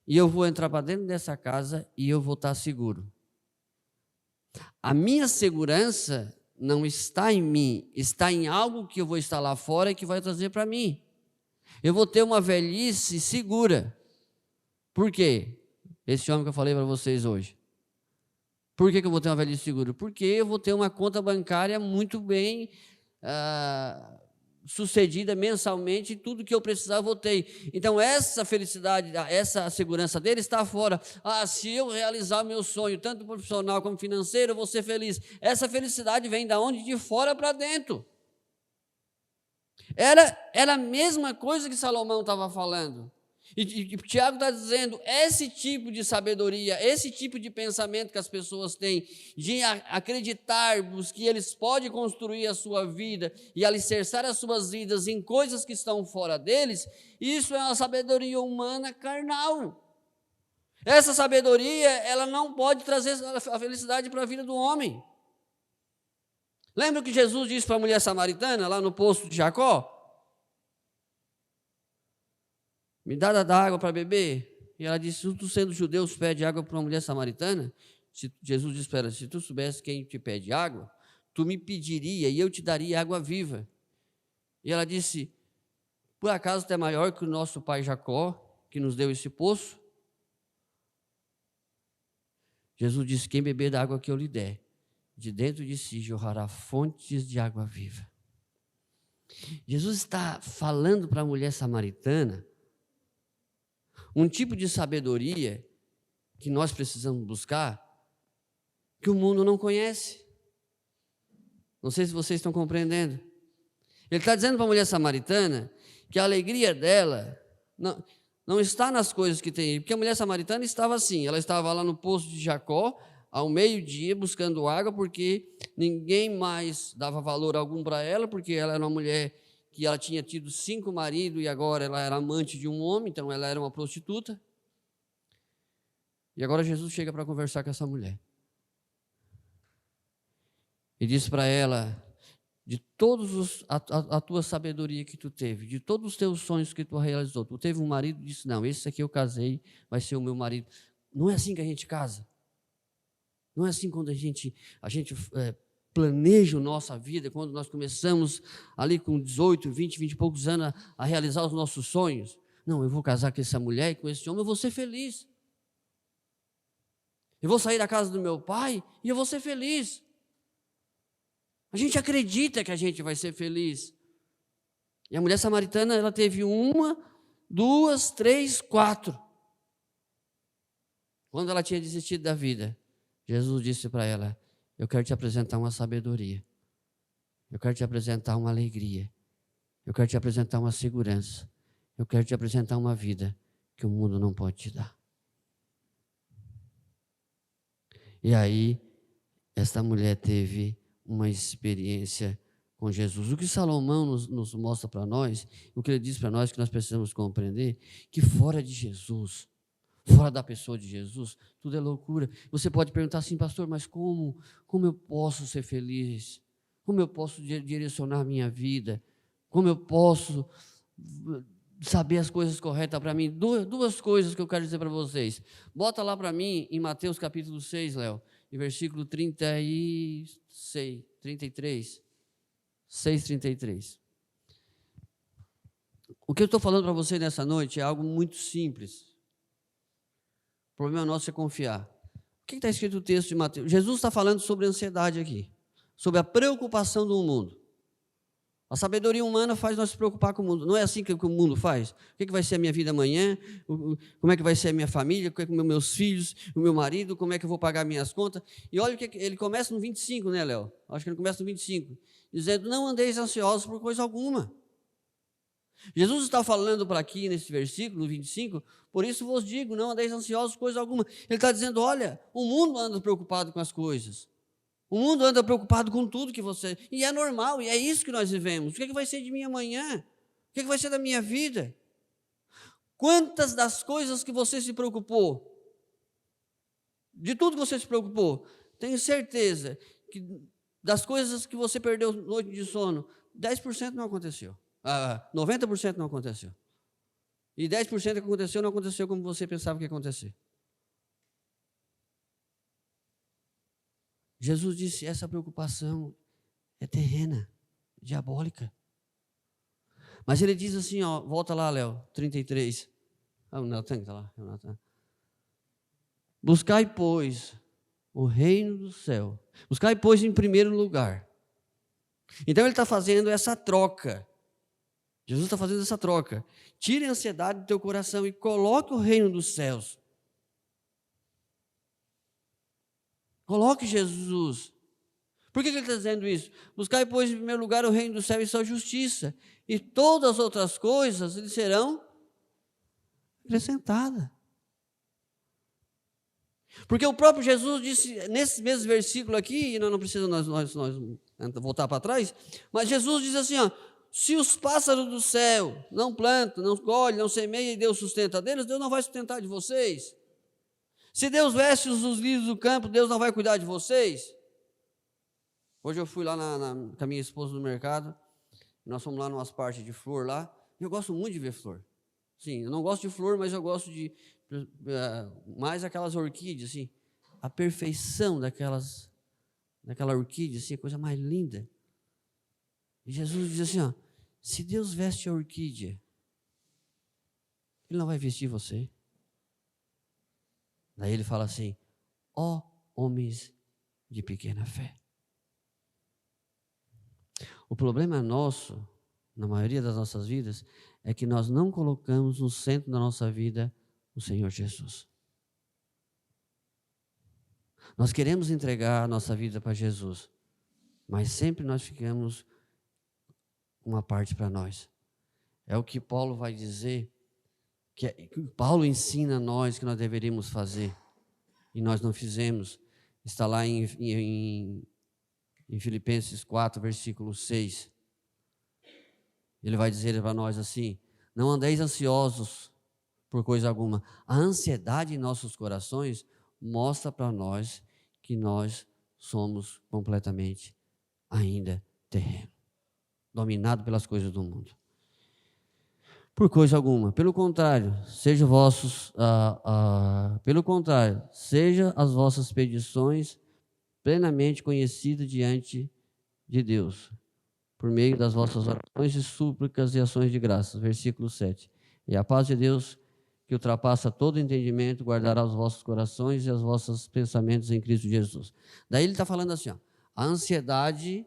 e eu vou entrar para dentro dessa casa e eu vou estar seguro. A minha segurança não está em mim, está em algo que eu vou estar lá fora e que vai trazer para mim. Eu vou ter uma velhice segura. Por quê? Esse homem que eu falei para vocês hoje. Por que eu vou ter uma velhice segura? Porque eu vou ter uma conta bancária muito bem sucedida mensalmente, tudo que eu precisar eu vou ter. Então essa felicidade, essa segurança dele está fora. Se eu realizar meu sonho, tanto profissional como financeiro, eu vou ser feliz. Essa felicidade vem da onde? De fora para dentro. Era a mesma coisa que Salomão estava falando. E Tiago está dizendo, esse tipo de sabedoria, esse tipo de pensamento que as pessoas têm, de acreditarmos que eles podem construir a sua vida e alicerçar as suas vidas em coisas que estão fora deles, isso é uma sabedoria humana carnal. Essa sabedoria, ela não pode trazer a felicidade para a vida do homem. Lembra o que Jesus disse para a mulher samaritana, lá no poço de Jacó? Me dá da água para beber. E ela disse, tu sendo judeu, pede água para uma mulher samaritana? Jesus disse para ela, se tu soubesse quem te pede água, tu me pediria e eu te daria água viva. E ela disse, por acaso tu é maior que o nosso pai Jacó, que nos deu esse poço? Jesus disse, quem beber da água que eu lhe der, de dentro de si jorrará fontes de água viva. Jesus está falando para a mulher samaritana um tipo de sabedoria que nós precisamos buscar, que o mundo não conhece. Não sei se vocês estão compreendendo. Ele está dizendo para a mulher samaritana que a alegria dela não está nas coisas que tem, porque a mulher samaritana estava assim, ela estava lá no poço de Jacó, ao meio-dia, buscando água, porque ninguém mais dava valor algum para ela, porque ela era uma mulher que ela tinha tido 5 maridos e agora ela era amante de um homem, então ela era uma prostituta. E agora Jesus chega para conversar com essa mulher. E diz para ela, de todos a tua sabedoria que tu teve, de todos os teus sonhos que tu realizou, tu teve um marido e disse, não, esse aqui eu casei, vai ser o meu marido. Não é assim que a gente casa. Não é assim quando a gente planeja a nossa vida, quando nós começamos ali com 18, 20 e poucos anos a realizar os nossos sonhos. Não, eu vou casar com essa mulher e com esse homem, eu vou ser feliz. Eu vou sair da casa do meu pai e eu vou ser feliz. A gente acredita que a gente vai ser feliz. E a mulher samaritana, ela teve 1, 2, 3, 4. Quando ela tinha desistido da vida, Jesus disse para ela: eu quero te apresentar uma sabedoria. Eu quero te apresentar uma alegria. Eu quero te apresentar uma segurança. Eu quero te apresentar uma vida que o mundo não pode te dar. E aí, esta mulher teve uma experiência com Jesus. O que Salomão nos mostra para nós, o que ele diz para nós que nós precisamos compreender, que fora de Jesus, fora da pessoa de Jesus, tudo é loucura. Você pode perguntar assim: pastor, mas como eu posso ser feliz? Como eu posso direcionar a minha vida? Como eu posso saber as coisas corretas para mim? Duas coisas que eu quero dizer para vocês. Bota lá para mim em Mateus capítulo 6, Léo, em versículo 36, 33. 6,33. O que eu estou falando para você nessa noite é algo muito simples. O problema nosso é confiar. O que está escrito no texto de Mateus? Jesus está falando sobre ansiedade aqui, sobre a preocupação do mundo. A sabedoria humana faz nós se preocupar com o mundo. Não é assim que o mundo faz? O que vai ser a minha vida amanhã? Como é que vai ser a minha família? Como é que meus filhos, o meu marido? Como é que eu vou pagar minhas contas? E olha o que ele começa no 25, né, Léo? Acho que ele começa no 25, dizendo: não andeis ansiosos por coisa alguma. Jesus está falando para aqui nesse versículo, no 25, por isso vos digo, não andeis ansiosos por coisa alguma. Ele está dizendo: olha, o mundo anda preocupado com as coisas. O mundo anda preocupado com tudo que você... E é normal, e é isso que nós vivemos. O que vai ser de mim amanhã? O que vai ser da minha vida? Quantas das coisas que você se preocupou, de tudo que você se preocupou, tenho certeza que das coisas que você perdeu noite de sono, 10% não aconteceu. 90% não aconteceu. E 10% que aconteceu, não aconteceu como você pensava que ia acontecer. Jesus disse: essa preocupação é terrena, diabólica. Mas ele diz assim, ó, volta lá, Léo, 33. O Natan está lá. Buscai, pois, o reino do céu. Buscai, pois, em primeiro lugar. Então ele está fazendo essa troca. Jesus está fazendo essa troca. Tire a ansiedade do teu coração e coloque o reino dos céus. Coloque Jesus. Por que ele está dizendo isso? Buscai, pois, em primeiro lugar o reino do céu e sua justiça, e todas as outras coisas lhe serão acrescentadas. Porque o próprio Jesus disse, nesse mesmo versículo aqui, e não precisa nós voltar para trás, mas Jesus diz assim, ó: se os pássaros do céu não plantam, não colhem, não semeiam e Deus sustenta deles, Deus não vai sustentar de vocês. Se Deus veste os lírios do campo, Deus não vai cuidar de vocês? Hoje eu fui lá com a minha esposa no mercado, nós fomos lá numas partes de flor lá, e eu gosto muito de ver flor. Sim, eu não gosto de flor, mas eu gosto de mais aquelas orquídeas, assim, a perfeição daquela orquídea, assim, a coisa mais linda. E Jesus diz assim, ó: se Deus veste a orquídea, Ele não vai vestir você. Daí ele fala assim: ó homens de pequena fé. O problema nosso, na maioria das nossas vidas, é que nós não colocamos no centro da nossa vida o Senhor Jesus. Nós queremos entregar a nossa vida para Jesus, mas sempre nós ficamos uma parte para nós. É o que Paulo vai dizer, que Paulo ensina a nós que nós deveríamos fazer, e nós não fizemos. Está lá em Filipenses 4, versículo 6. Ele vai dizer para nós assim: não andeis ansiosos por coisa alguma. A ansiedade em nossos corações mostra para nós que nós somos completamente ainda terreno, dominado pelas coisas do mundo. Por coisa alguma. Pelo contrário, seja as vossas petições plenamente conhecidas diante de Deus, por meio das vossas orações e súplicas e ações de graças. Versículo 7. E a paz de Deus, que ultrapassa todo entendimento, guardará os vossos corações e os vossos pensamentos em Cristo Jesus. Daí ele está falando assim, ó, a ansiedade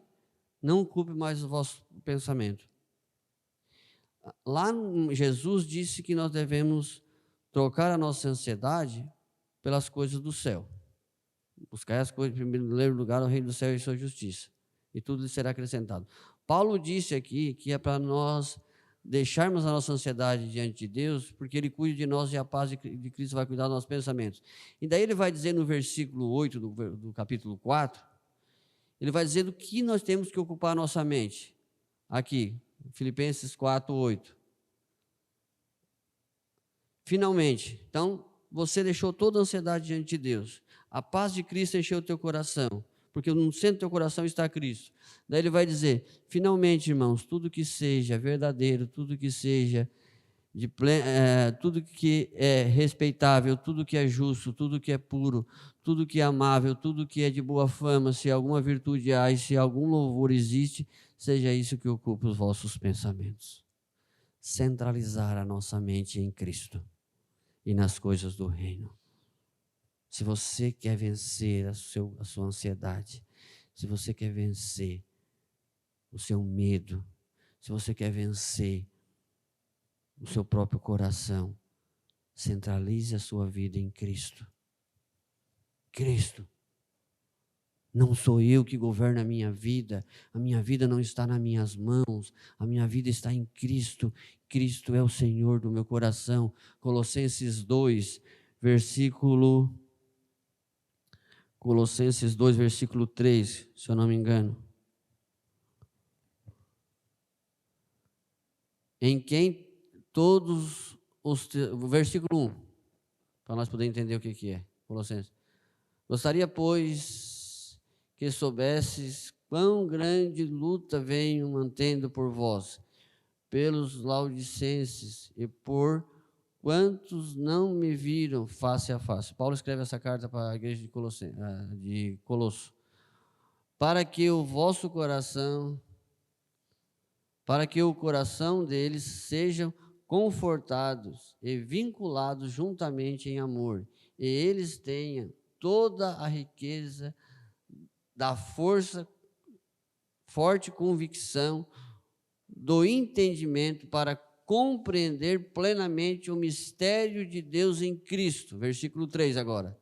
não ocupe mais o vosso pensamento. Lá Jesus disse que nós devemos trocar a nossa ansiedade pelas coisas do céu. Buscar as coisas, em primeiro lugar, o reino do céu e sua justiça, e tudo lhe será acrescentado. Paulo disse aqui que é para nós deixarmos a nossa ansiedade diante de Deus, porque Ele cuida de nós e a paz de Cristo vai cuidar dos nossos pensamentos. E daí ele vai dizer no versículo 8 do capítulo 4, ele vai dizer do que nós temos que ocupar a nossa mente. Aqui, Filipenses 4, 8. Finalmente, então, você deixou toda a ansiedade diante de Deus. A paz de Cristo encheu o teu coração, porque no centro do teu coração está Cristo. Daí ele vai dizer, finalmente, irmãos, tudo que seja verdadeiro, tudo que seja tudo que é respeitável, tudo que é justo, tudo que é puro, tudo que é amável, tudo que é de boa fama, se alguma virtude há e se algum louvor existe, seja isso que ocupe os vossos pensamentos. Centralizar a nossa mente em Cristo e nas coisas do reino. Se você quer vencer a sua ansiedade, se você quer vencer o seu medo, se você quer vencer o seu próprio coração, centralize a sua vida em Cristo. Cristo. Não sou eu que governo a minha vida não está nas minhas mãos, a minha vida está em Cristo. Cristo é o Senhor do meu coração. Colossenses 2, versículo 3, se eu não me engano. Em quem todos os... Versículo 1, para nós poder entender o que é, Colossenses. Gostaria, pois, que soubesses quão grande luta venho mantendo por vós, pelos laodicenses e por quantos não me viram face a face. Paulo escreve essa carta para a igreja de Colosso. Para que o coração deles sejam confortados e vinculados juntamente em amor, e eles tenham toda a riqueza da forte convicção, do entendimento para compreender plenamente o mistério de Deus em Cristo. Versículo 3 agora.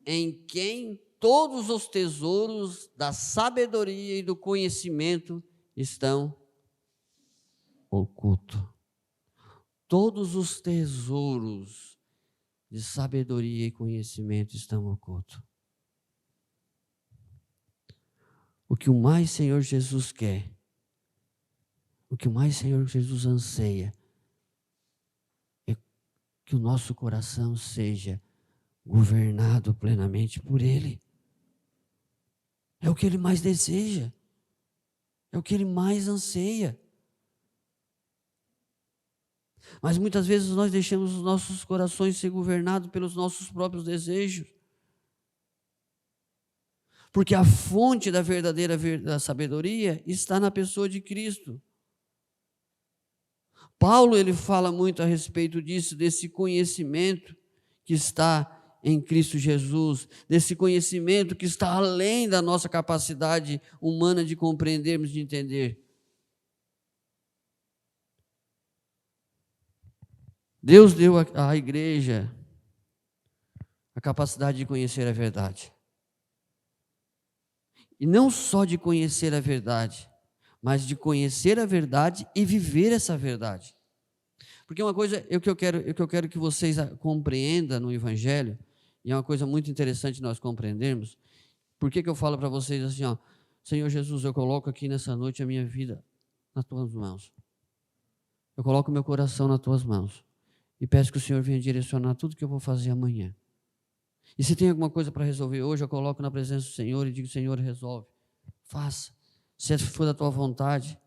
Em quem todos os tesouros da sabedoria e do conhecimento estão ocultos. Todos os tesouros de sabedoria e conhecimento estão ocultos. O que o mais Senhor Jesus quer, o que o mais Senhor Jesus anseia, é que o nosso coração seja governado plenamente por Ele. É o que Ele mais deseja, é o que Ele mais anseia. Mas muitas vezes nós deixamos os nossos corações ser governados pelos nossos próprios desejos. Porque a fonte da verdadeira sabedoria está na pessoa de Cristo. Paulo, ele fala muito a respeito disso, desse conhecimento que está em Cristo Jesus, desse conhecimento que está além da nossa capacidade humana de compreendermos, de entender. Deus deu à igreja a capacidade de conhecer a verdade. E não só de conhecer a verdade, mas de conhecer a verdade e viver essa verdade. Porque uma coisa que eu quero que vocês compreendam no Evangelho, e é uma coisa muito interessante nós compreendermos, por que eu falo para vocês assim, ó, Senhor Jesus, eu coloco aqui nessa noite a minha vida nas tuas mãos. Eu coloco o meu coração nas tuas mãos. E peço que o Senhor venha direcionar tudo que eu vou fazer amanhã. E se tem alguma coisa para resolver hoje, eu coloco na presença do Senhor e digo, Senhor, resolve. Faça. Se for da tua vontade,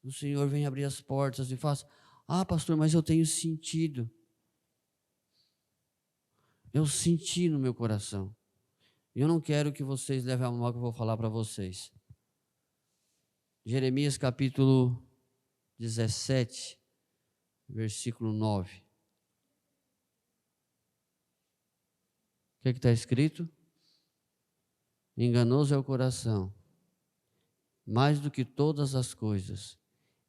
o Senhor vem abrir as portas e faça. Ah, pastor, mas eu tenho sentido. Eu senti no meu coração. E eu não quero que vocês levem a mal que eu vou falar para vocês. Jeremias capítulo 17, versículo 9. O que está escrito? Enganoso é o coração, mais do que todas as coisas,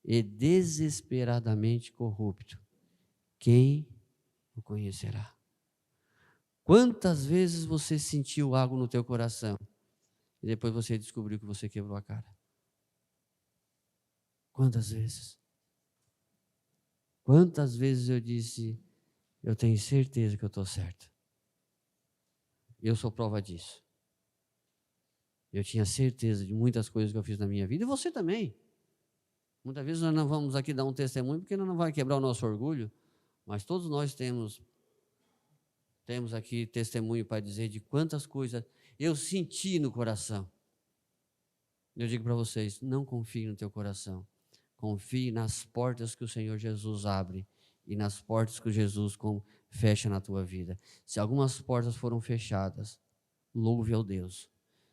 e desesperadamente corrupto. Quem o conhecerá? Quantas vezes você sentiu algo no teu coração e depois você descobriu que você quebrou a cara? Quantas vezes? Quantas vezes eu disse, eu tenho certeza que eu estou certo. Eu sou prova disso. Eu tinha certeza de muitas coisas que eu fiz na minha vida, e você também. Muitas vezes nós não vamos aqui dar um testemunho, porque não vai quebrar o nosso orgulho, mas todos nós temos aqui testemunho para dizer de quantas coisas eu senti no coração. Eu digo para vocês, não confie no teu coração. Confie nas portas que o Senhor Jesus abre e nas portas que Jesus fecha na tua vida. Se algumas portas foram fechadas, louve ao Deus.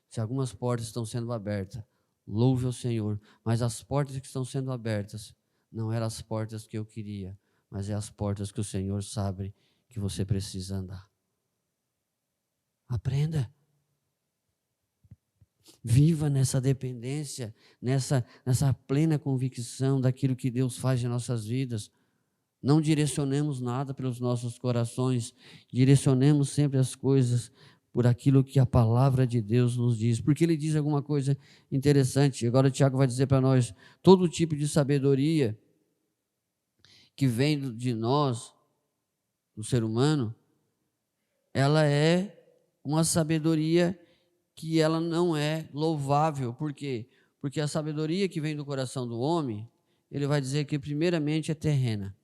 Se algumas portas estão sendo abertas, louve ao Senhor. Mas as portas que estão sendo abertas não eram as portas que eu queria, mas é as portas que o Senhor sabe que você precisa andar. Aprenda. Viva nessa dependência, nessa plena convicção daquilo que Deus faz em nossas vidas. Não direcionemos nada pelos nossos corações, direcionemos sempre as coisas por aquilo que a palavra de Deus nos diz, porque Ele diz alguma coisa interessante. Agora o Tiago vai dizer para nós, todo tipo de sabedoria que vem de nós, do ser humano, ela é uma sabedoria que ela não é louvável. Por quê? Porque a sabedoria que vem do coração do homem, ele vai dizer que primeiramente é terrena,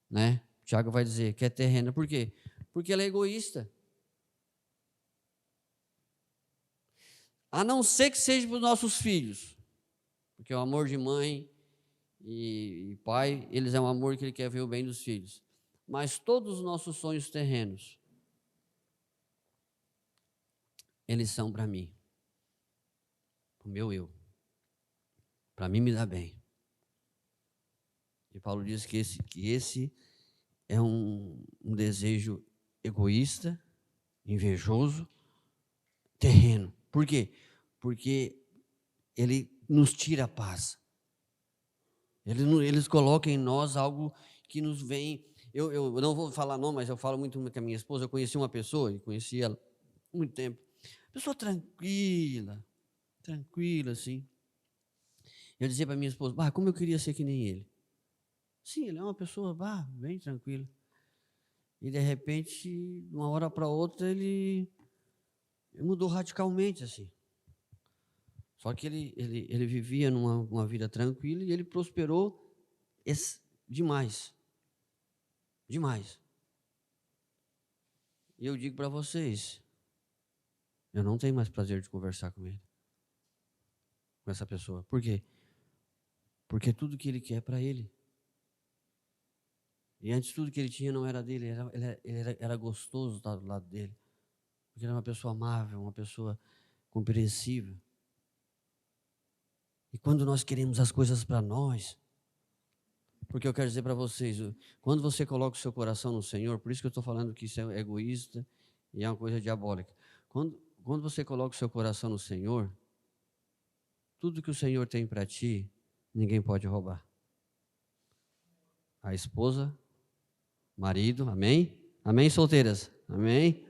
né? Tiago vai dizer que é terrena. Por quê? Porque ela é egoísta. A não ser que seja para os nossos filhos, porque o amor de mãe e pai, eles é um amor que ele quer ver o bem dos filhos. Mas todos os nossos sonhos terrenos, eles são para mim, para o meu eu, para mim me dar bem. E Paulo diz que esse é um desejo egoísta, invejoso, terreno. Por quê? Porque ele nos tira a paz. Eles colocam em nós algo que nos vem. Eu não vou falar não, mas eu falo muito com a minha esposa. Eu conheci uma pessoa, e conheci ela há muito tempo. Pessoa tranquila, assim. Eu dizia para minha esposa, como eu queria ser que nem ele. Sim, ele é uma pessoa, bem tranquila. E de repente, de uma hora para outra, ele mudou radicalmente assim. Só que ele vivia numa vida tranquila e ele prosperou demais. Demais. E eu digo para vocês, eu não tenho mais prazer de conversar com ele, com essa pessoa. Por quê? Porque tudo que ele quer é para ele. E antes tudo que ele tinha não era dele, era gostoso estar do lado dele. Porque ele era uma pessoa amável, uma pessoa compreensível. E quando nós queremos as coisas para nós, porque eu quero dizer para vocês, quando você coloca o seu coração no Senhor, por isso que eu estou falando que isso é egoísta e é uma coisa diabólica. Quando você coloca o seu coração no Senhor, tudo que o Senhor tem para ti, ninguém pode roubar. A esposa, marido, amém? Amém, solteiras? Amém?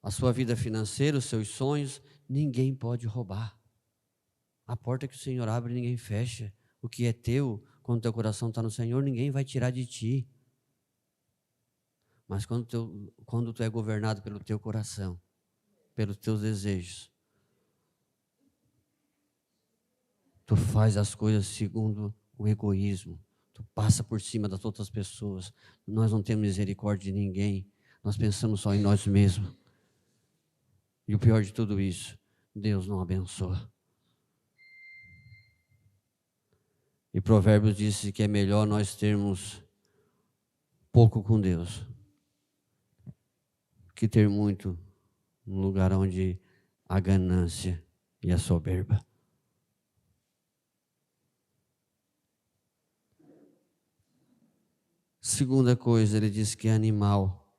A sua vida financeira, os seus sonhos, ninguém pode roubar. A porta que o Senhor abre, ninguém fecha. O que é teu, quando teu coração está no Senhor, ninguém vai tirar de ti. Mas quando tu é governado pelo teu coração, pelos teus desejos, tu faz as coisas segundo o egoísmo. Tu passa por cima das outras pessoas. Nós não temos misericórdia de ninguém. Nós pensamos só em nós mesmos. E o pior de tudo isso, Deus não abençoa. E Provérbios disse que é melhor nós termos pouco com Deus que ter muito num lugar onde há ganância e a soberba. Segunda coisa, ele diz que é animal.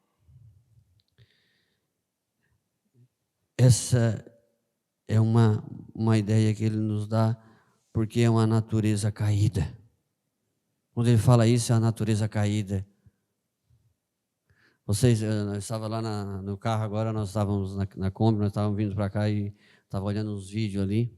Essa é uma ideia que ele nos dá, porque é uma natureza caída. Quando ele fala isso, é a natureza caída. Vocês, eu estava lá no carro agora, nós estávamos na Kombi, nós estávamos vindo para cá e estava olhando uns vídeos ali.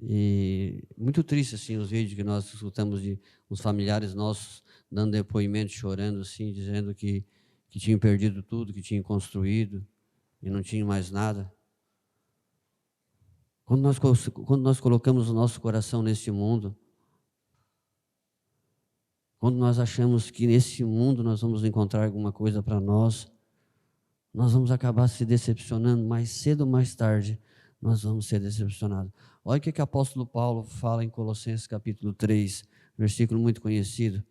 E muito triste, assim, os vídeos que nós escutamos de uns familiares nossos dando depoimento, chorando, assim, dizendo que tinham perdido tudo, que tinham construído e não tinham mais nada. Quando nós colocamos o nosso coração nesse mundo, quando nós achamos que nesse mundo nós vamos encontrar alguma coisa para nós vamos acabar se decepcionando, mais cedo ou mais tarde, nós vamos ser decepcionados. Olha o que o apóstolo Paulo fala em Colossenses capítulo 3, versículo muito conhecido.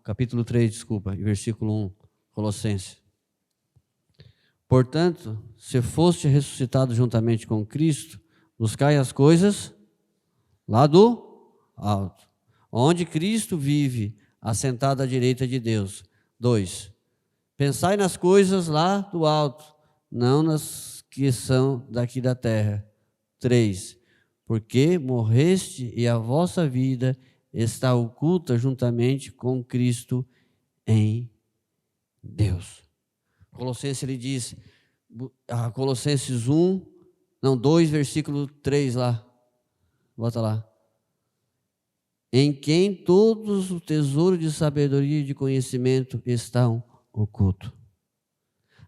Capítulo 3, desculpa, versículo 1, Colossenses. Portanto, se foste ressuscitado juntamente com Cristo, buscai as coisas lá do alto, onde Cristo vive, assentado à direita de Deus. 2. Pensai nas coisas lá do alto, não nas que são daqui da terra. 3. Porque morreste e a vossa vida está oculta juntamente com Cristo em Deus. Colossenses, ele diz, Colossenses 2, versículo 3 lá, bota lá. Em quem todos os tesouros de sabedoria e de conhecimento estão ocultos.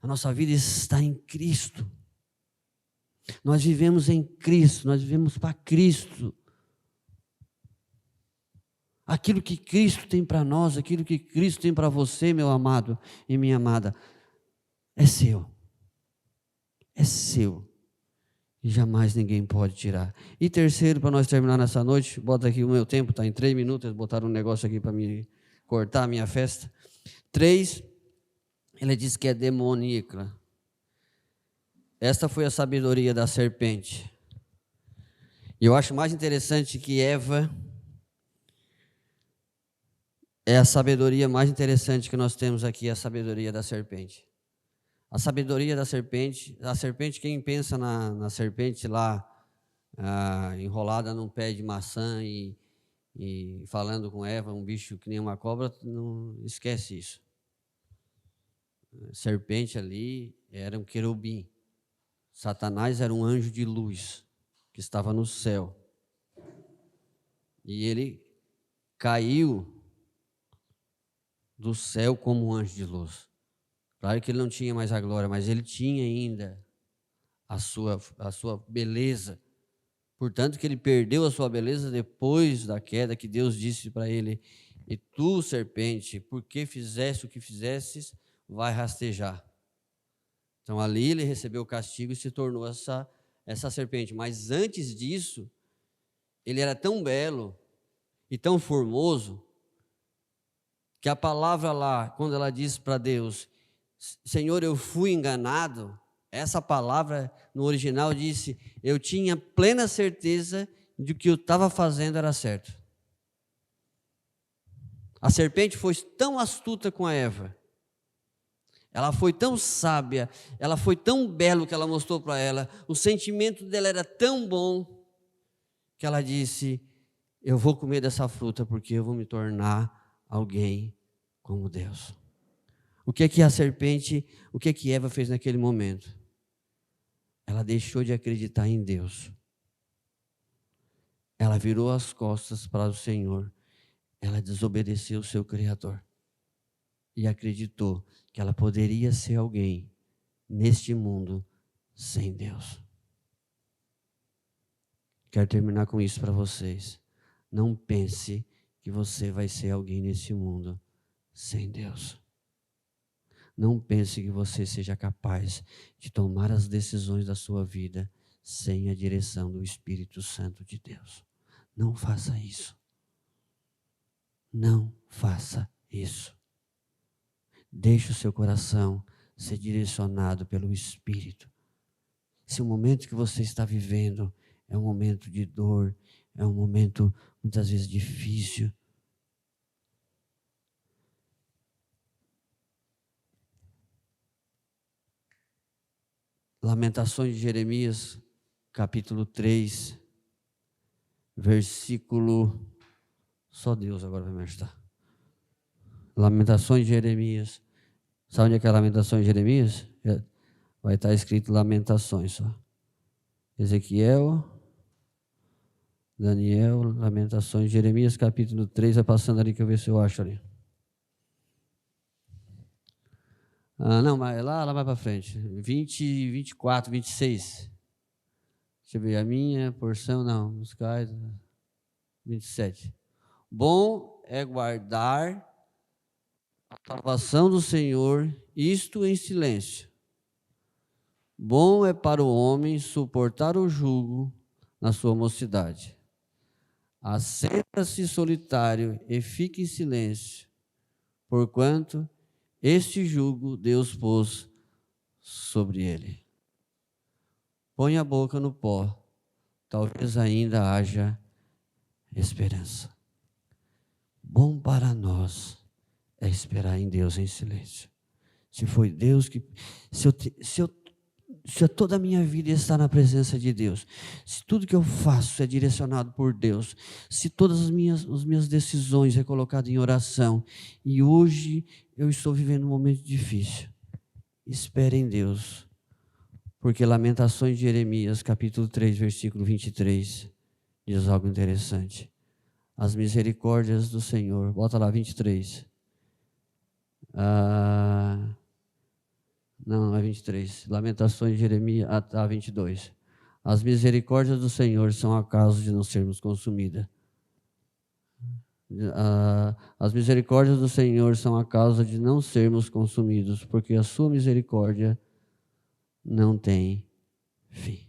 A nossa vida está em Cristo. Nós vivemos em Cristo, nós vivemos para Cristo. Aquilo que Cristo tem para nós, aquilo que Cristo tem para você, meu amado e minha amada, é seu. É seu. E jamais ninguém pode tirar. E terceiro, para nós terminar nessa noite, bota aqui o meu tempo, está em 3 minutos, eles botaram um negócio aqui para me cortar a minha festa. 3, ele diz que é demoníaca. Esta foi a sabedoria da serpente. E eu acho mais interessante que Eva é a sabedoria mais interessante que nós temos aqui, a sabedoria da serpente. A sabedoria da serpente, quem pensa na serpente lá, enrolada num pé de maçã e falando com Eva, um bicho que nem uma cobra, não esquece isso. A serpente ali era um querubim. Satanás era um anjo de luz que estava no céu. E ele caiu do céu como um anjo de luz. Claro que ele não tinha mais a glória, mas ele tinha ainda a sua beleza. Portanto, que ele perdeu a sua beleza depois da queda, que Deus disse para ele: e tu, serpente, porque fizeste o que fizestes, vai rastejar. Então, ali ele recebeu o castigo e se tornou essa serpente. Mas antes disso, ele era tão belo e tão formoso, que a palavra lá, quando ela diz para Deus: Senhor, eu fui enganado, essa palavra no original disse: eu tinha plena certeza de que eu estava fazendo era certo. A serpente foi tão astuta com a Eva, ela foi tão sábia, ela foi tão belo que ela mostrou para ela, o sentimento dela era tão bom, que ela disse: eu vou comer dessa fruta porque eu vou me tornar alguém como Deus. O que é que a serpente, o que é que Eva fez naquele momento? Ela deixou de acreditar em Deus. Ela virou as costas para o Senhor. Ela desobedeceu o seu Criador. E acreditou que ela poderia ser alguém neste mundo sem Deus. Quero terminar com isso para vocês. Não pense que você vai ser alguém nesse mundo sem Deus. Não pense que você seja capaz de tomar as decisões da sua vida sem a direção do Espírito Santo de Deus. Não faça isso. Não faça isso. Deixe o seu coração ser direcionado pelo Espírito. Se o momento que você está vivendo é um momento de dor, é um momento muitas vezes difícil. Lamentações de Jeremias, capítulo 3, versículo... Só Deus agora vai me ajudar. Lamentações de Jeremias. Sabe onde é que é a Lamentações de Jeremias? Vai estar escrito Lamentações só. Ezequiel, Daniel, Lamentações, Jeremias, capítulo 3, vai passando ali que eu ver se eu acho ali. Não, mas lá vai para frente. 20, 24, 26. Deixa eu ver, a minha porção, não, nos cais, 27. Bom é guardar a salvação do Senhor, isto em silêncio. Bom é para o homem suportar o jugo na sua mocidade. Assenta-se solitário e fique em silêncio, porquanto este jugo Deus pôs sobre ele. Põe a boca no pó, talvez ainda haja esperança. Bom para nós é esperar em Deus em silêncio. Se foi Deus que... Se toda a minha vida está na presença de Deus, se tudo que eu faço é direcionado por Deus, se todas as minhas decisões é colocado em oração, e hoje eu estou vivendo um momento difícil, espere em Deus, porque Lamentações de Jeremias, capítulo 3, versículo 23, diz algo interessante. As misericórdias do Senhor, bota lá 23. Não é 23. Lamentações de Jeremias, 22. As misericórdias do Senhor são a causa de não sermos consumidas. As misericórdias do Senhor são a causa de não sermos consumidos, porque a sua misericórdia não tem fim.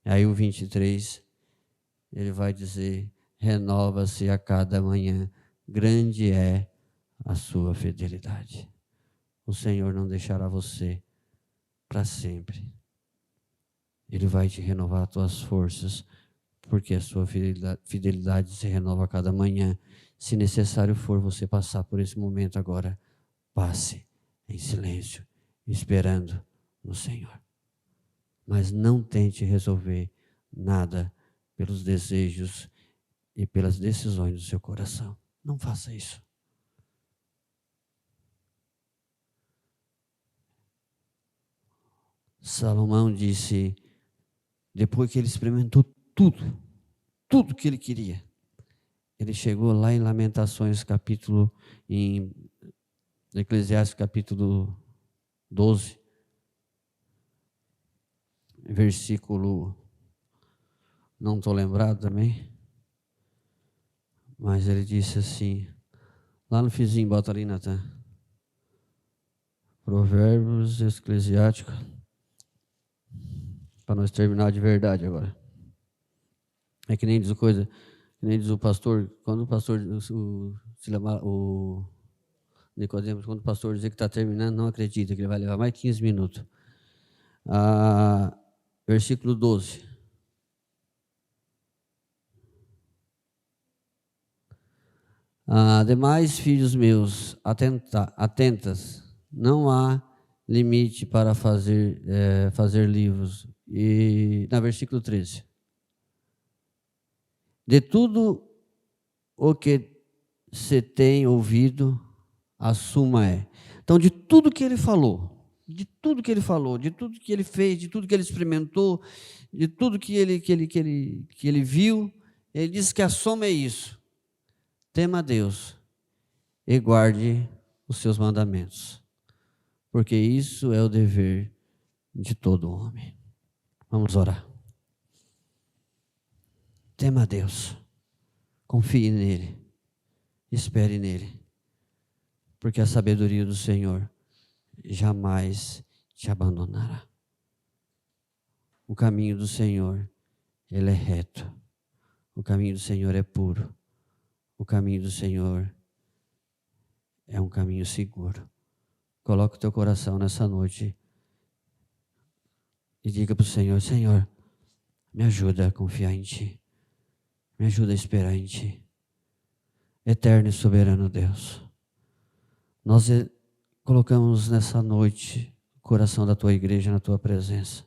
Aí o 23, ele vai dizer, renova-se a cada manhã, grande é a sua fidelidade. O Senhor não deixará você para sempre. Ele vai te renovar as tuas forças, porque a sua fidelidade se renova a cada manhã. Se necessário for você passar por esse momento agora, passe em silêncio, esperando no Senhor. Mas não tente resolver nada pelos desejos e pelas decisões do seu coração. Não faça isso. Salomão disse, depois que ele experimentou tudo que ele queria, ele chegou lá em Lamentações, em Eclesiastes capítulo 12, versículo, não estou lembrado também, mas ele disse assim, lá no finzinho, bota ali, Natan, Provérbios Eclesiásticos, para nós terminar de verdade agora. É que nem diz o pastor, quando o pastor, o Nicodemos, quando o pastor dizer que está terminando, não acredita, que ele vai levar mais 15 minutos. Versículo 12. Demais, filhos meus, atentas, não há limite para fazer livros. E na versículo 13. De tudo o que se tem ouvido, a suma é. Então, de tudo que ele falou, de tudo que ele fez, de tudo que ele experimentou, de tudo que ele viu, ele diz que a soma é isso. Tema a Deus e guarde os seus mandamentos, porque isso é o dever de todo homem. Vamos orar. Tema a Deus, confie nele, espere nele, porque a sabedoria do Senhor jamais te abandonará. O caminho do Senhor, ele é reto, o caminho do Senhor é puro, o caminho do Senhor é um caminho seguro. Coloca o teu coração nessa noite e diga para o Senhor, Senhor, me ajuda a confiar em Ti. Me ajuda a esperar em Ti. Eterno e soberano Deus, nós colocamos nessa noite o coração da Tua igreja na Tua presença.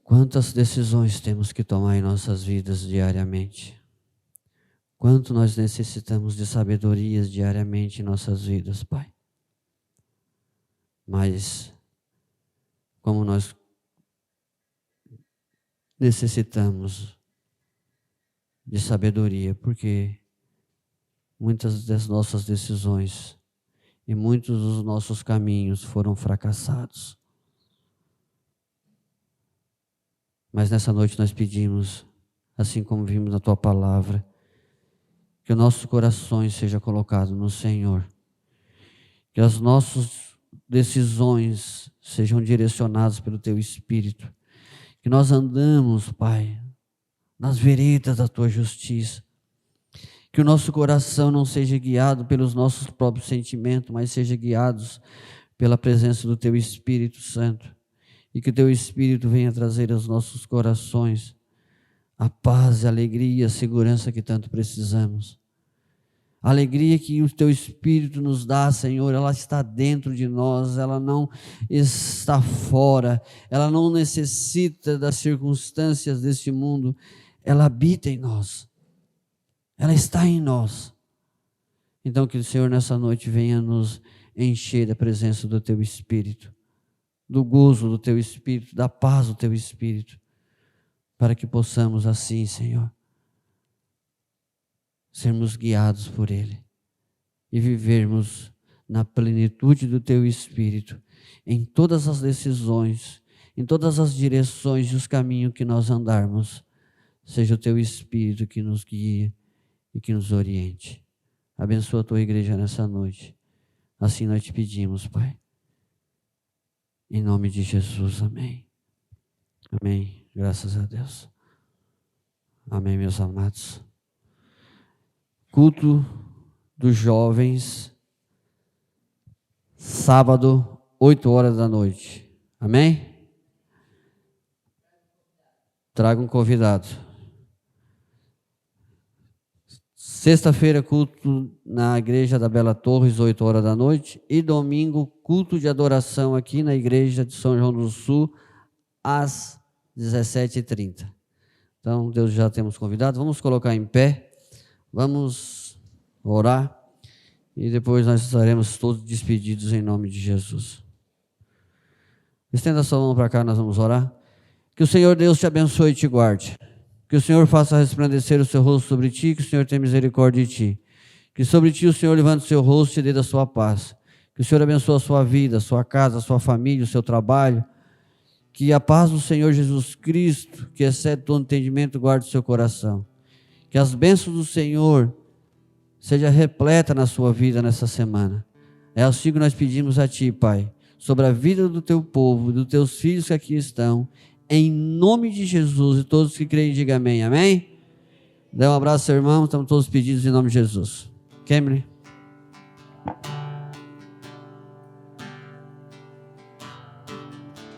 Quantas decisões temos que tomar em nossas vidas diariamente? Quanto nós necessitamos de sabedorias diariamente em nossas vidas, Pai. Mas, como nós necessitamos de sabedoria, porque muitas das nossas decisões e muitos dos nossos caminhos foram fracassados. Mas nessa noite nós pedimos, assim como vimos na Tua palavra, que os nossos corações sejam colocados no Senhor, que as nossas decisões sejam direcionadas pelo Teu Espírito, que nós andamos, Pai, nas veredas da Tua justiça, que o nosso coração não seja guiado pelos nossos próprios sentimentos, mas seja guiado pela presença do Teu Espírito Santo, e que o Teu Espírito venha trazer aos nossos corações a paz, a alegria e a segurança que tanto precisamos. A alegria que o Teu Espírito nos dá, Senhor, ela está dentro de nós, ela não está fora, ela não necessita das circunstâncias deste mundo, ela habita em nós, ela está em nós. Então que o Senhor nessa noite venha nos encher da presença do Teu Espírito, do gozo do Teu Espírito, da paz do Teu Espírito, para que possamos assim, Senhor, sermos guiados por Ele e vivermos na plenitude do Teu Espírito, em todas as decisões, em todas as direções e os caminhos que nós andarmos, seja o Teu Espírito que nos guie e que nos oriente. Abençoa a Tua igreja nessa noite. Assim nós te pedimos, Pai. Em nome de Jesus, amém. Amém. Graças a Deus. Amém, meus amados. Culto dos jovens, sábado, 8 horas da noite. Amém? Traga um convidado. Sexta-feira, culto na igreja da Bela Torres, 8 horas da noite. E domingo, culto de adoração aqui na igreja de São João do Sul, às 17h30. Então, Deus, já temos convidado. Vamos colocar em pé. Vamos orar. E depois nós estaremos todos despedidos em nome de Jesus. Estenda a sua mão para cá, nós vamos orar. Que o Senhor Deus te abençoe e te guarde. Que o Senhor faça resplandecer o seu rosto sobre ti, que o Senhor tenha misericórdia de ti. Que sobre ti o Senhor levante o seu rosto e te dê da sua paz. Que o Senhor abençoe a sua vida, a sua casa, a sua família, o seu trabalho. Que a paz do Senhor Jesus Cristo, que excede todo entendimento, guarde o seu coração. Que as bênçãos do Senhor seja repleta na sua vida nessa semana. É assim que nós pedimos a ti, Pai, sobre a vida do teu povo, dos teus filhos que aqui estão, em nome de Jesus, e todos que creem, digam amém. Amém? Dê um abraço, seu irmão. Estamos todos pedidos em nome de Jesus. Cameron.